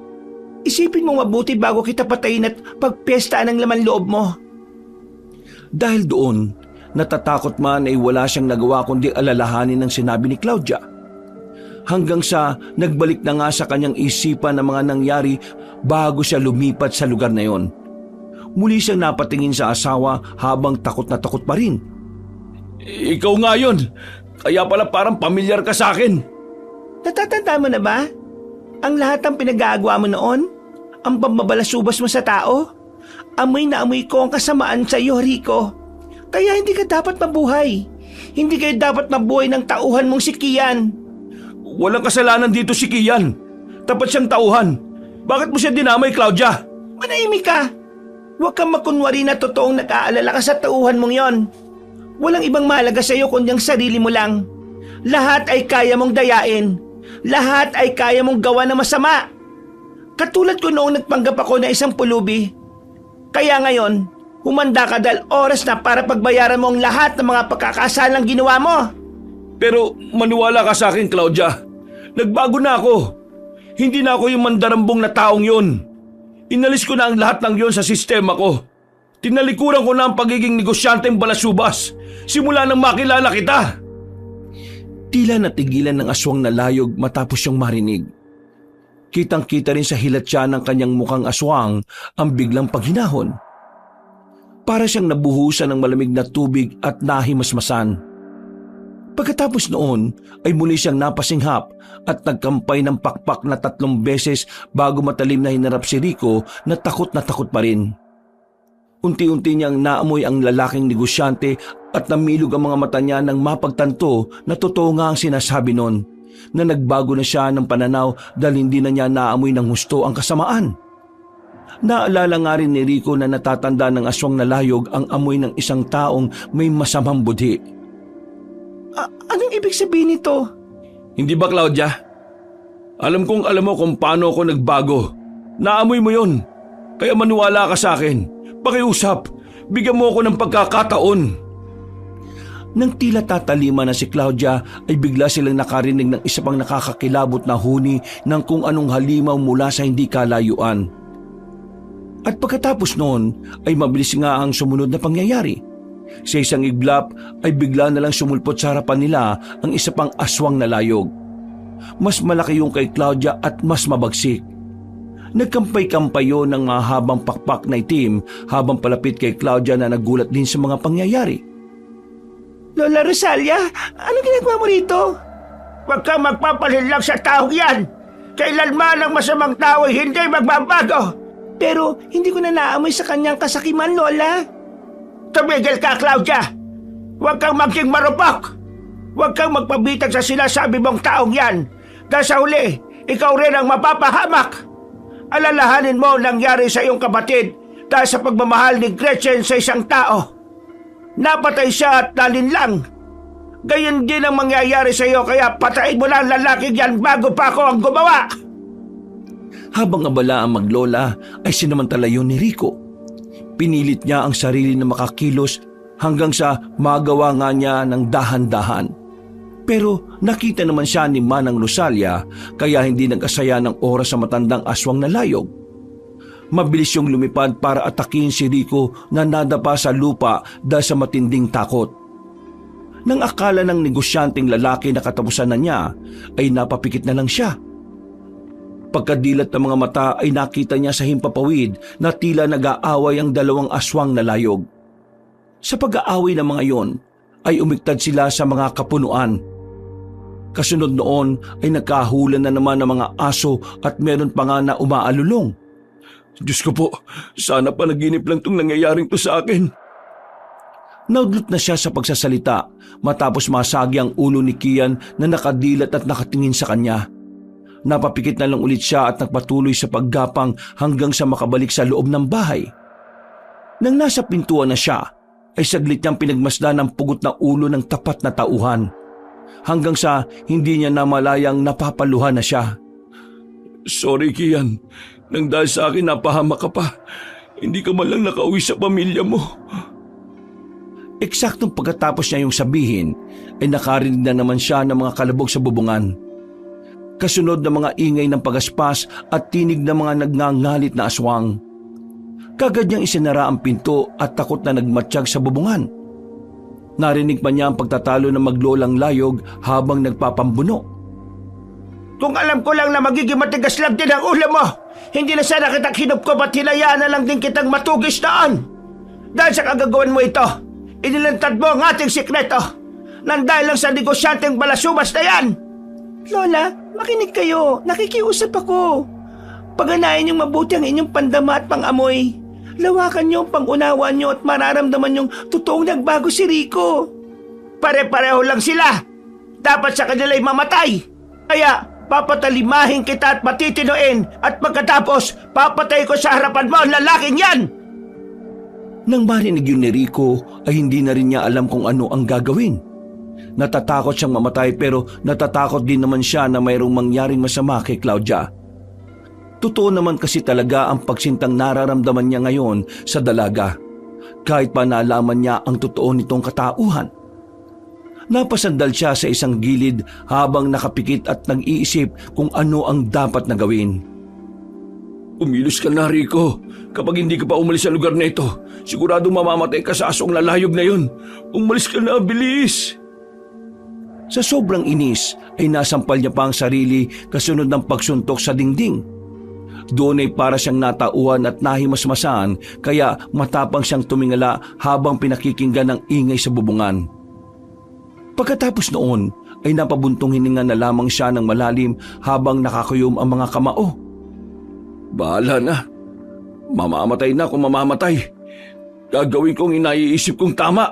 Isipin mo mabuti bago kita patayin at pagpestaan ng laman loob mo. Dahil doon, natatakot man ay wala siyang nagawa kundi alalahanin ng sinabi ni Claudia. Hanggang sa nagbalik na nga sa kanyang isipan ang mga nangyari bago siya lumipat sa lugar na yon. Muli siyang napatingin sa asawa habang takot na takot pa rin. Ikaw nga yun. Kaya pala parang pamilyar ka sa akin. Natatanda mo na ba? Ang lahat ng pinag-aagawa mo noon? Ang pambabalasubas mo sa tao? Amoy na amoy ko ang kasamaan sa iyo, Rico. Kaya hindi ka dapat mabuhay. Hindi kayo dapat mabuhay ng tauhan mong si Kian. Walang kasalanan dito si Kian. Tapat siyang tauhan. Bakit mo siya dinamay, Claudia? Manahimik ka. Huwag kang makunwari na totoong nag-aalala ka sa tauhan mong yon. Walang ibang mahalaga sa iyo kundi ang sarili mo lang. Lahat ay kaya mong dayain. Lahat ay kaya mong gawa ng masama. Katulad ko noong nagpanggap ako na isang pulubi. Kaya ngayon, humanda ka dahil oras na para pagbayaran mo ang lahat ng mga pagkakasalang ginawa mo. Pero maniwala ka sa akin, Claudia. Nagbago na ako. Hindi na ako yung mandarambong na taong yon. Inalis ko na ang lahat ng yon sa sistema ko. Tinalikuran ko na ang pagiging negosyanteng balasubas. Simula nang makilala kita. Tila natigilan ng aswang na layog matapos siyang marinig. Kitang-kita rin sa hilatya ng kanyang mukhang aswang ang biglang paghinahon. Para siyang nabuhusan ng malamig na tubig at nahimasmasan. Pagkatapos noon ay muli siyang napasinghap at nagkampay ng pakpak na 3 beses bago matalim na hinarap si Rico na takot pa rin. Unti-unti niyang naamoy ang lalaking negosyante at namilog ang mga mata niya nang mapagtanto na totoo nga ang sinasabi noon, na nagbago na siya ng pananaw dahil hindi na niya naamoy ng husto ang kasamaan. Naalala nga rin ni Rico na natatanda ng aswang na layog ang amoy ng isang taong may masamang budhi. Anong ibig sabihin nito? Hindi ba, Claudia? Alam mo kung paano ako nagbago. Naamoy mo yon. Kaya maniwala ka sa akin. Pakiusap. Bigyan mo ako ng pagkakataon. Nang tila tatalima na si Claudia ay bigla silang nakarinig ng isa pang nakakakilabot na huni ng kung anong halimaw mula sa hindi kalayuan. At pagkatapos noon ay mabilis nga ang sumunod na pangyayari. Sa isang iglap ay bigla na lang sumulpot sa harapan nila ang isa pang aswang na layog. Mas malaki yung kay Claudia at mas mabagsik. Nagkampay-kampay yun ng mahabang pakpak na itim habang palapit kay Claudia na nagulat din sa mga pangyayari. Lola Rosalia, anong ginagawa mo rito? Huwag kang magpapalinlang sa taong yan. Kailanman ang masamang tao ay hindi magbabago. Pero hindi ko na naamoy sa kanyang kasakiman, Lola. Tumigil ka, Claudia. Huwag kang maging marupok. Huwag kang magpabitag sa sinasabi mong taong yan. Dahil sa huli, ikaw rin ang mapapahamak. Alalahanin mo ang nangyari sa iyong kapatid dahil sa pagmamahal ni Gretchen sa isang tao. Napatay siya at nalinlang. Gayon din ang mangyayari sa iyo kaya patayin mo na ang lalaking yan bago pa ako ang gumawa. Habang abala ang maglola ay sinamantala yun ni Rico. Pinilit niya ang sarili na makakilos hanggang sa magawa nga niya ng dahan-dahan. Pero nakita naman siya ni Manang Rosalia kaya hindi nag-asaya ng oras sa matandang aswang na layog. Mabilis yung lumipad para atakin si Rico na nadapa sa lupa dahil sa matinding takot. Nang akala ng negosyanteng lalaki na katapusan na niya, ay napapikit na lang siya. Pagkadilat ng mga mata ay nakita niya sa himpapawid na tila nag-aaway ang dalawang aswang na layog. Sa pag-aaway ng mga yon, ay umiktad sila sa mga kapunuan. Kasunod noon ay nagkahulan na naman ng mga aso at meron pa nga na umaalulong. Diyos ko po, sana pa naginip lang itong nangyayaring to sa akin. Naudlot na siya sa pagsasalita matapos masagi ang ulo ni Kian na nakadilat at nakatingin sa kanya. Napapikit na lang ulit siya at nagpatuloy sa paggapang hanggang sa makabalik sa loob ng bahay. Nang nasa pintuan na siya, ay saglit niyang pinagmasdan ang pugot na ulo ng tapat na tauhan. Hanggang sa hindi niya namalayang napapaluhan na siya. Sorry, Kian. Nang dahil sa akin napahamak ka pa. Hindi ka man lang nakauwi sa pamilya mo. Eksaktong pagkatapos niya yung sabihin, ay nakarinig na naman siya ng mga kalabog sa bubungan. Kasunod ng mga ingay ng pagaspas at tinig ng mga nagngangalit na aswang. Kagad niyang isinara ang pinto at takot na nagmatsyag sa bubungan. Narinig pa niya ang pagtatalo ng maglolang layog habang nagpapambuno. Kung alam ko lang na magiging matigas lang din ang ulo mo, hindi na sana kitang kinupkop at hinayaan na lang din kitang matugis noon. Dahil sa kagagawan mo ito, inilantad mo ang ating sikreto nang dahil lang sa negosyanteng balasubas na yan. Lola, makinig kayo. Nakikiusap ako. Paganayan niyong mabuti ang inyong pandama at pangamoy. Lawakan niyo ang pangunawa niyo at mararamdaman niyong totoong nagbago si Rico. Pare-pareho lang sila. Dapat sa kanila'y mamatay. Kaya papatalimahin kita at patitinuin at pagkatapos papatay ko sa harapan mo ang lalaking yan. Nang marinig yun ni Rico ay hindi na rin niya alam kung ano ang gagawin. Natatakot siyang mamatay pero natatakot din naman siya na mayroong mangyaring masama kay Claudia. Totoo naman kasi talaga ang pagsintang nararamdaman niya ngayon sa dalaga, kahit pa nalaman niya ang totoo nitong katauhan. Napasandal siya sa isang gilid habang nakapikit at nag-iisip kung ano ang dapat na gawin. Umilos ka na, Rico. Kapag hindi ka pa umalis sa lugar na ito, sigurado mamamatay ka sa asong lalayog na yun. Umalis ka na, bilis! Sa sobrang inis ay nasampal niya pa ang sarili kasunod ng pagsuntok sa dingding. Doon ay para siyang natauhan at nahimasmasan kaya matapang siyang tumingala habang pinakikinggan ng ingay sa bubungan. Pagkatapos noon ay napabuntong hininga na lamang siya ng malalim habang nakakuyom ang mga kamao. Bahala na. Mamamatay na kung mamamatay. Gagawin kong inaiisip kong tama.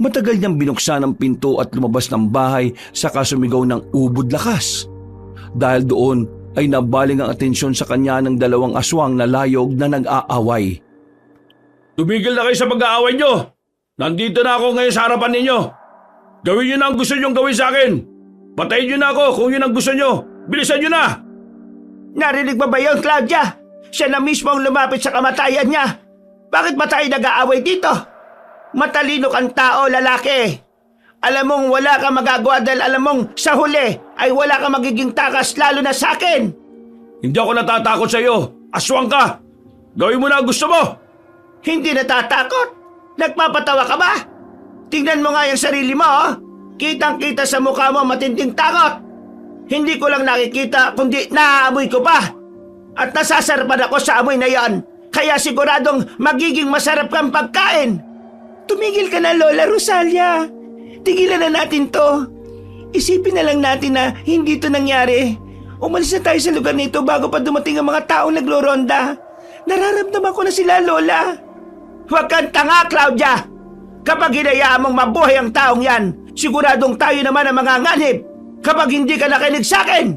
Matagal niyang binuksan ang pinto at lumabas ng bahay saka sumigaw ng ubod lakas. Dahil doon ay nabaling ang atensyon sa kanya ng dalawang aswang na layog na nag-aaway. Tumigil na kayo sa pag-aaway nyo. Nandito na ako ngayon sa harapan ninyo. Gawin nyo na ang gusto nyong gawin sa akin. Patayin nyo na ako kung yun ang gusto nyo. Bilisan nyo na! Narinig mo ba yun, Claudia? Siya na mismo ang lumapit sa kamatayan niya. Bakit ba tayo nag-aaway dito? Matalino kang tao, lalaki. Alam mong wala kang magagawa dahil alam mong sa huli ay wala kang magiging takas lalo na sa akin. Hindi ako natatakot sa iyo. Aswang ka. Gawin mo na ang gusto mo. Hindi natatakot? Nagpapatawa ka ba? Tingnan mo nga yung sarili mo, oh. Kitang-kita sa mukha mo matinding takot. Hindi ko lang nakikita kundi naaamoy ko pa. At nasasarapan ako sa amoy na yon. Kaya siguradong magiging masarap kang pagkain. Tumigil ka na, Lola Rosalia. Tigilan na natin to. Isipin na lang natin na hindi to nangyari. Umalis na tayo sa lugar nito bago pa dumating ang mga taong nagloronda. Nararamdaman ko na sila, Lola. Huwag kang tanga, Claudia! Kapag hinayaan mong mabuhay ang taong yan, siguradong tayo naman ang mga nganib kapag hindi ka nakinig sa akin!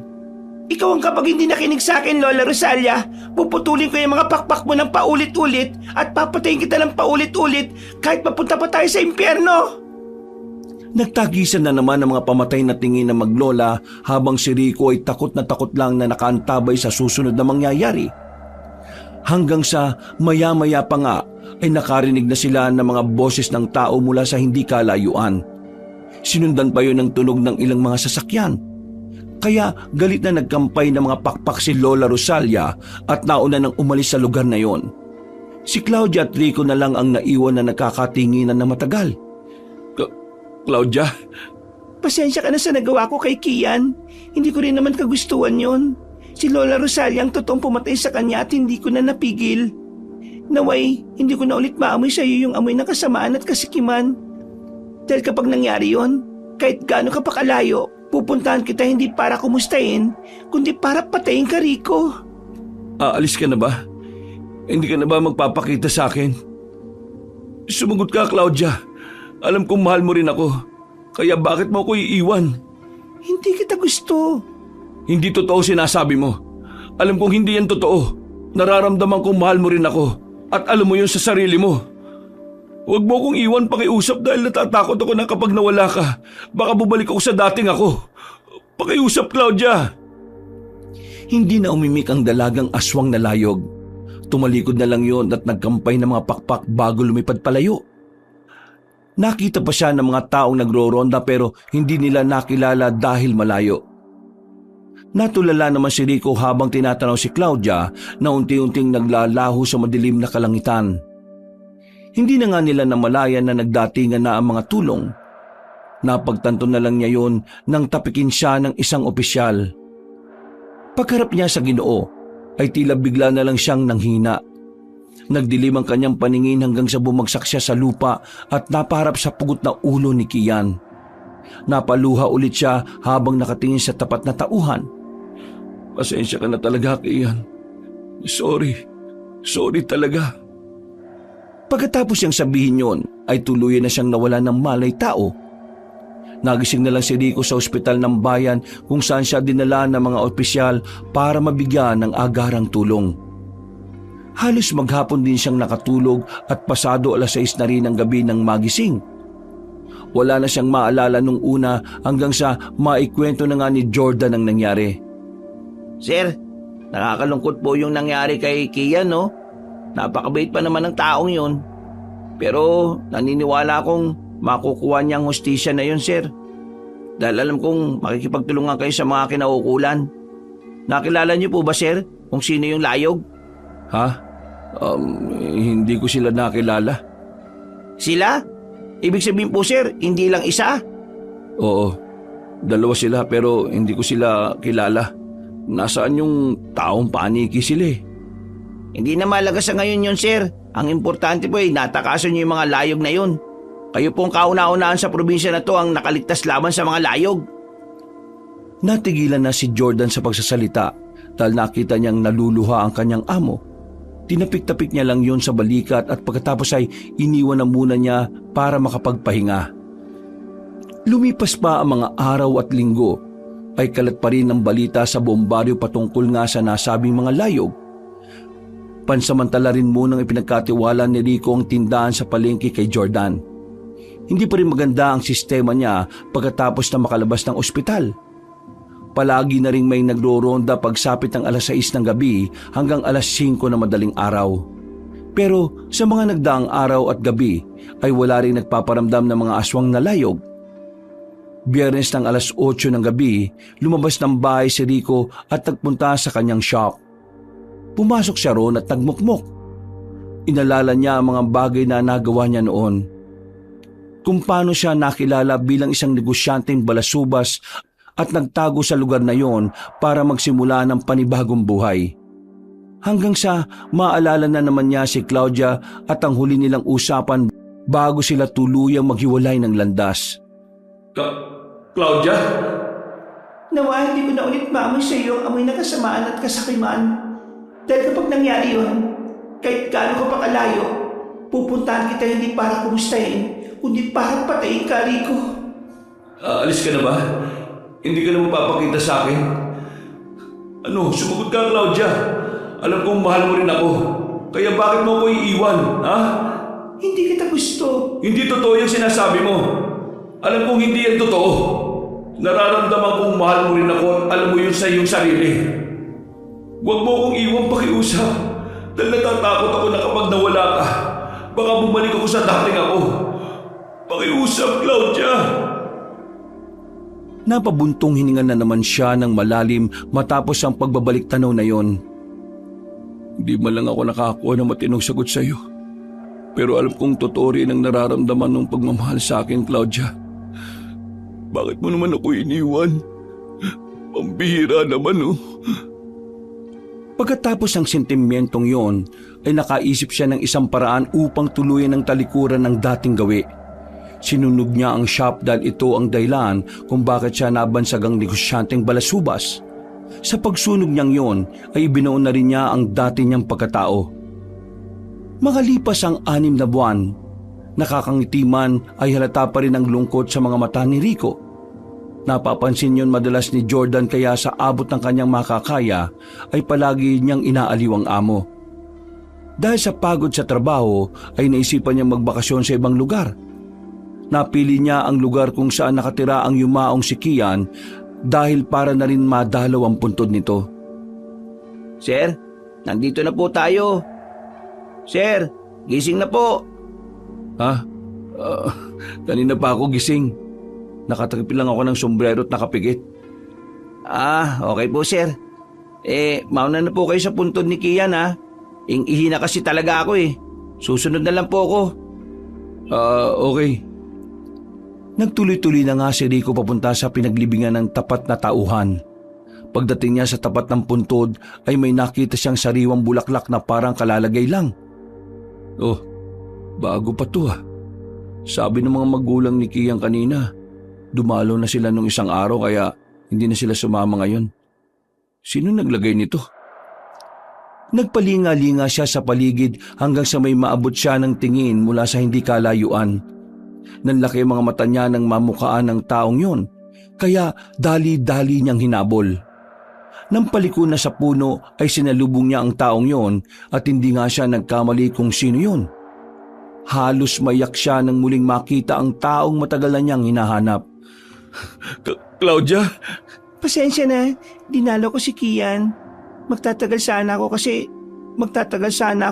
Ikaw ang kapag hindi nakinig sa akin, Lola Rosalia, puputulin ko yung mga pakpak mo ng paulit-ulit at papatayin kita ng paulit-ulit kahit papunta pa tayo sa impyerno! Nagtagisan na naman ang mga pamatay na tingin ng maglola habang si Rico ay takot lang na nakaantabay sa susunod na mangyayari. Hanggang sa maya-maya pa nga ay nakarinig na sila ng mga boses ng tao mula sa hindi kalayuan. Sinundan pa yun ng tunog ng ilang mga sasakyan. Kaya galit na nagkampay ng mga pakpak si Lola Rosalia at nauna nang umalis sa lugar na yon. Si Claudia at Rico na lang ang naiwan na nakakatinginan na matagal. Claudia, Pasensya ka na sa nagawa ko kay Kian. Hindi ko rin naman kagustuhan yon. Si Lola Rosalia ang totoong pumatay sa kanya at hindi ko na napigil. Naway, hindi ko na ulit maamoy sa iyo yung amoy ng kasamaan at kasikiman. Dahil kapag nangyari yon, kahit gaano ka pa kalayo, pupuntahan kita hindi para kumustahin, kundi para patayin ka, Rico. aalis ka na ba? Hindi ka na ba magpapakita sa akin? Sumagot ka, Claudia. Alam kong mahal mo rin ako. Kaya bakit mo ako iiwan? Hindi kita gusto. Hindi totoo sinasabi mo. Alam kong hindi yan totoo. Nararamdaman kong mahal mo rin ako. At alam mo yun sa sarili mo. Huwag mo akong iwan pakiusap dahil natatakot ako na kapag nawala ka, baka bumalik ako sa dating ako. Pakiusap, Claudia. Hindi na umimik ang dalagang aswang na layog. Tumalikod na lang yon at nagkampay ng mga pakpak bago lumipad palayo. Nakita pa siya ng mga taong nagroronda pero hindi nila nakilala dahil malayo. Natulala naman si Rico habang tinatanaw si Claudia na unti-unting naglalaho sa madilim na kalangitan. Hindi na nga nila namalayan na nagdatingan na ang mga tulong. Napagtanto na lang niya yon nang tapikin siya ng isang opisyal. Pagharap niya sa Ginoo ay tila bigla na lang siyang nanghina. Nagdilim ang kanyang paningin hanggang sa bumagsak siya sa lupa at napaharap sa pugot na ulo ni Kian. Napaluha ulit siya habang nakatingin sa tapat na tauhan. Pasensya ka na talaga, Kian. Sorry talaga. Pagkatapos niyang sabihin yon ay tuluyan na siyang nawala ng malay tao. Nagising na lang si Rico sa ospital ng bayan kung saan siya dinala ng mga opisyal para mabigyan ng agarang tulong. Halos maghapon din siyang nakatulog at pasado 6:00 na rin ang gabi nang magising. Wala na siyang maalala nung una hanggang sa maikwento na nga ni Jordan ang nangyari. Sir, nakakalungkot po yung nangyari kay Kian, no? Napakabait pa naman ng taong yun. Pero naniniwala akong makukuha niyang hustisya na yun, sir. Dahil alam kong makikipagtulungan kayo sa mga kinauukulan. Nakilala niyo po ba, sir, kung sino yung layog? Ha? Hindi ko sila nakilala. Sila? Ibig sabihin po, sir, hindi lang isa? Oo, 2 sila pero hindi ko sila kilala. Nasaan yung taong paniki sila eh? Hindi na malaga sa ngayon yun, sir. Ang importante po ay natakasan niyo yung mga layog na yun. Kayo pong kauna-unaan sa probinsya na to ang nakaligtas laban sa mga layog. Natigilan na si Jordan sa pagsasalita dahil nakita niyang naluluha ang kanyang amo. Tinapik-tapik niya lang yon sa balikat at pagkatapos ay iniwan na muna niya para makapagpahinga. Lumipas pa ang mga araw at linggo ay kalat pa rin ang balita sa buong baryo patungkol nga sa nasabing mga layog. Pansamantala rin munang ipinagkatiwala ni Rico ang tindahan sa palengke kay Jordan. Hindi pa rin maganda ang sistema niya pagkatapos na makalabas ng ospital. Palagi na ring may nagro-ronda pagsapit ng 6:00 ng gabi hanggang 5:00 na madaling araw. Pero sa mga nagdaang araw at gabi ay wala ring nagpaparamdam ng mga aswang na layog. Biyernes ng 8:00 ng gabi, lumabas ng bahay si Rico at nagpunta sa kanyang shop. Pumasok siya roon at nagmukmok. Inalala niya ang mga bagay na nagawa niya noon. Kung paano siya nakilala bilang isang negosyanteng balasubas at nagtago sa lugar na yon para magsimula ng panibagong buhay. Hanggang sa maalala na naman niya si Claudia at ang huli nilang usapan bago sila tuluyang maghiwalay ng landas. Claudia? Nawa, hindi ko na ulit maamoy sa iyo ang amoy ng kasamaan at kasakiman. Dahil kapag nangyari yun, kahit gaano ka pa kalayo, pupuntahan kita hindi para kumustahin, kundi para patayin ka, Rico. Alis ka na ba? Hindi ka na mapapakita sa akin? Ano, sumagot ka, Claudia. Alam kong mahal mo rin ako. Kaya bakit mo ako iiwan, ha? Hindi kita gusto. Hindi totoo yung sinasabi mo. Alam kong hindi yan totoo. Nararamdaman kong mahal mo rin ako at alam mo yun sa iyong sarili. Huwag mo akong iwan pakiusap. Dahil natatakot ako na kapag nawala ka, baka bumalik ako sa dating ako. Pakiusap, Claudia. Napabuntong hininga na naman siya ng malalim matapos ang pagbabalik tanaw na yon. Hindi man lang ako nakakuha ng matinong sagot sa iyo. Pero alam kong totoo rin ang nararamdaman ng pagmamahal sa akin, Claudia. Bakit mo naman ako iniwan? Pambihira naman, oh. Pagkatapos ng sentimentong yon, ay nakaisip siya ng isang paraan upang tuluyan ang talikuran ng dating gawi. Sinunog niya ang shop dahil ito ang dahilan kung bakit siya nabansagang negosyanteng balasubas. Sa pagsunog niyang yon ay ibinuon na rin niya ang dati niyang pagkatao. Makalipas ang 6 na buwan, nakakangiti man ay halata pa rin ang lungkot sa mga mata ni Rico. Napapansin yon madalas ni Jordan kaya sa abot ng kanyang makakaya ay palagi niyang inaaliw ang amo. Dahil sa pagod sa trabaho ay naisipan niyang magbakasyon sa ibang lugar. Napili niya ang lugar kung saan nakatira ang yumaong si Kian dahil para na rin madalaw ang puntod nito. Sir, nandito na po tayo. Sir, gising na po. Ha? Kanina pa ako gising. Nakatakip lang ako ng sombrero at nakapigit. Okay po sir. Mauna na po kayo sa puntod ni Kian ha. Ihina kasi talaga ako eh. Susunod na lang po ako. Okay. Nagtuloy-tuloy na nga si Rico papunta sa pinaglibingan ng tapat na tauhan. Pagdating niya sa tapat ng puntod ay may nakita siyang sariwang bulaklak na parang kalalagay lang. Oh, bago pa to ah. Sabi ng mga magulang ni Kian kanina, dumalo na sila nung isang araw kaya hindi na sila sumama ngayon. Sino naglagay nito? Nagpalinga-linga siya sa paligid hanggang sa may maabot siya ng tingin mula sa hindi kalayuan. Nanlaki ang mga mata niya nang mamukhaan ng taong yon, kaya dali-dali niyang hinabol. Nang paliko na sa puno ay sinalubong niya ang taong yon at hindi nga siya nagkamali kung sino yon. Halos maiyak siya nang muling makita ang taong matagal na niyang hinahanap. Claudia? Pasensya na, dinalo ko si Kian. Magtatagal sana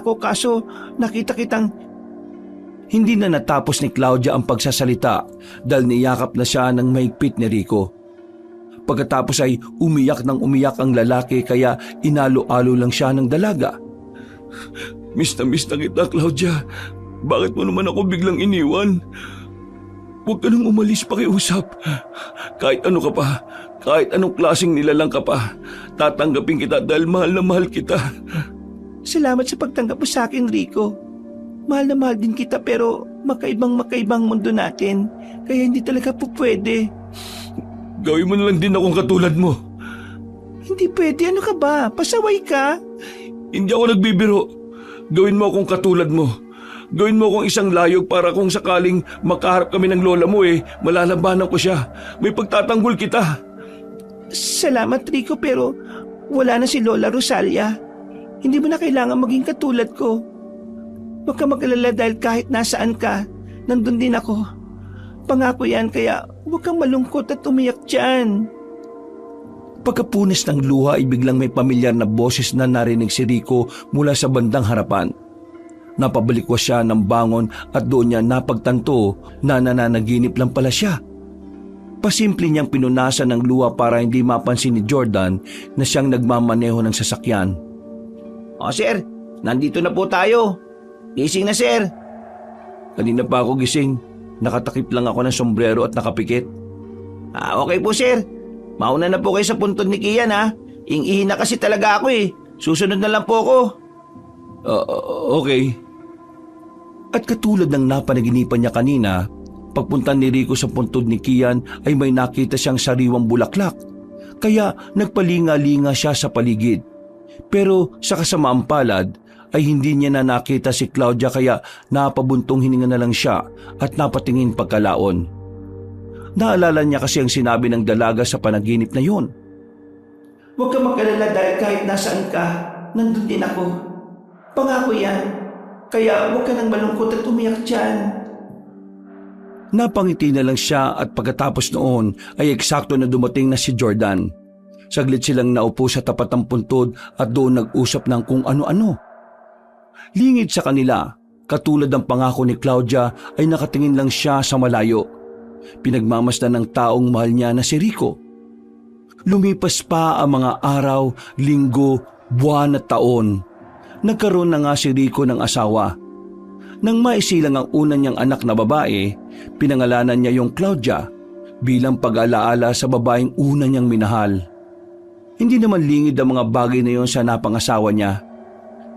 ako kaso nakita kitang... Hindi na natapos ni Claudia ang pagsasalita dahil niyakap na siya ng mahigpit ni Rico. Pagkatapos ay umiyak ng umiyak ang lalaki kaya inalo-alo lang siya ng dalaga. Miss na kita, Claudia. Bakit mo naman ako biglang iniwan? Huwag ka nang umalis pakiusap. Kahit ano ka pa, kahit anong klaseng nilalang ka pa, tatanggapin kita dahil mahal na mahal kita. Salamat sa pagtanggap mo sa akin, Rico. Mahal na mahal din kita pero makaibang mundo natin. Kaya hindi talaga po pwede. Gawin mo na lang din akong katulad mo. Hindi pwede, ano ka ba? Pasaway ka? Hindi ako nagbibiro. Gawin mo akong katulad mo. Gawin mo akong isang layog para kung sakaling makaharap kami ng lola mo malalabanan ko siya. May pagtatanggol kita. Salamat, Rico, pero wala na si Lola Rosalia. Hindi mo na kailangan maging katulad ko. Huwag ka mag-alala dahil kahit nasaan ka, nandun din ako. Pangako yan kaya huwag kang malungkot at umiyak dyan. Pagkapunis ng luha ay biglang may pamilyar na boses na narinig si Rico mula sa bandang harapan. Napabalikwas siya ng bangon at doon niya napagtanto na nananaginip lang pala siya. Pasimple niyang pinunasan ng luha para hindi mapansin ni Jordan na siyang nagmamaneho ng sasakyan. Sir, nandito na po tayo. Gising na, sir. Kanina pa ako gising. Nakatakip lang ako ng sombrero at nakapikit. Okay po, sir. Mauna na po kayo sa puntod ni Kian ha. Ihi na kasi talaga ako eh. Susunod na lang po ako. Okay. At katulad ng napanaginipan niya kanina, pagpunta ni Rico sa puntod ni Kian ay may nakita siyang sariwang bulaklak. Kaya nagpalinga-linga siya sa paligid. Pero sa kasamaang palad ay hindi niya na nakita si Claudia kaya napabuntong hininga na lang siya at napatingin pagkalaon. Naalala niya kasi ang sinabi ng dalaga sa panaginip na yun. Huwag ka mag-alala dahil kahit nasaan ka, nandun din ako. Pangako yan. Kaya huwag ka nang malungkot at umiyak dyan. Napangiti na lang siya at pagkatapos noon ay eksakto na dumating na si Jordan. Saglit silang naupo sa tapat ng puntod at doon nag-usap ng kung ano-ano. Lingid sa kanila, katulad ng pangako ni Claudia ay nakatingin lang siya sa malayo. Pinagmamasdan ng taong mahal niya na si Rico. Lumipas pa ang mga araw, linggo, buwan at taon. Nagkaroon na nga si Rico ng asawa. Nang maisilang ang una niyang anak na babae, pinangalanan niya yung Claudia bilang pag-alaala sa babaeng una niyang minahal. Hindi naman lingid ang mga bagay na yon sa napangasawa niya.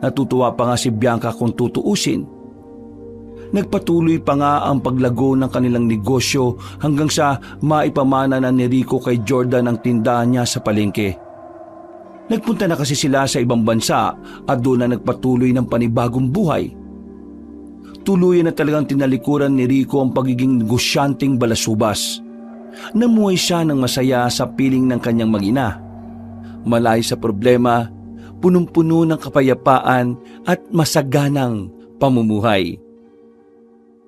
Natutuwa pa nga si Bianca kung tutuusin. Nagpatuloy pa nga ang paglago ng kanilang negosyo hanggang sa maipamana na ni Rico kay Jordan ang tindahan niya sa palengke. Nagpunta na kasi sila sa ibang bansa at doon na nagpatuloy ng panibagong buhay. Tuluyan na talagang tinalikuran ni Rico ang pagiging negosyanteng balasubas. Namuhay siya ng masaya sa piling ng kanyang mag-ina. Malay sa problema, punong-puno ng kapayapaan at masaganang pamumuhay.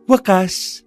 Wakas,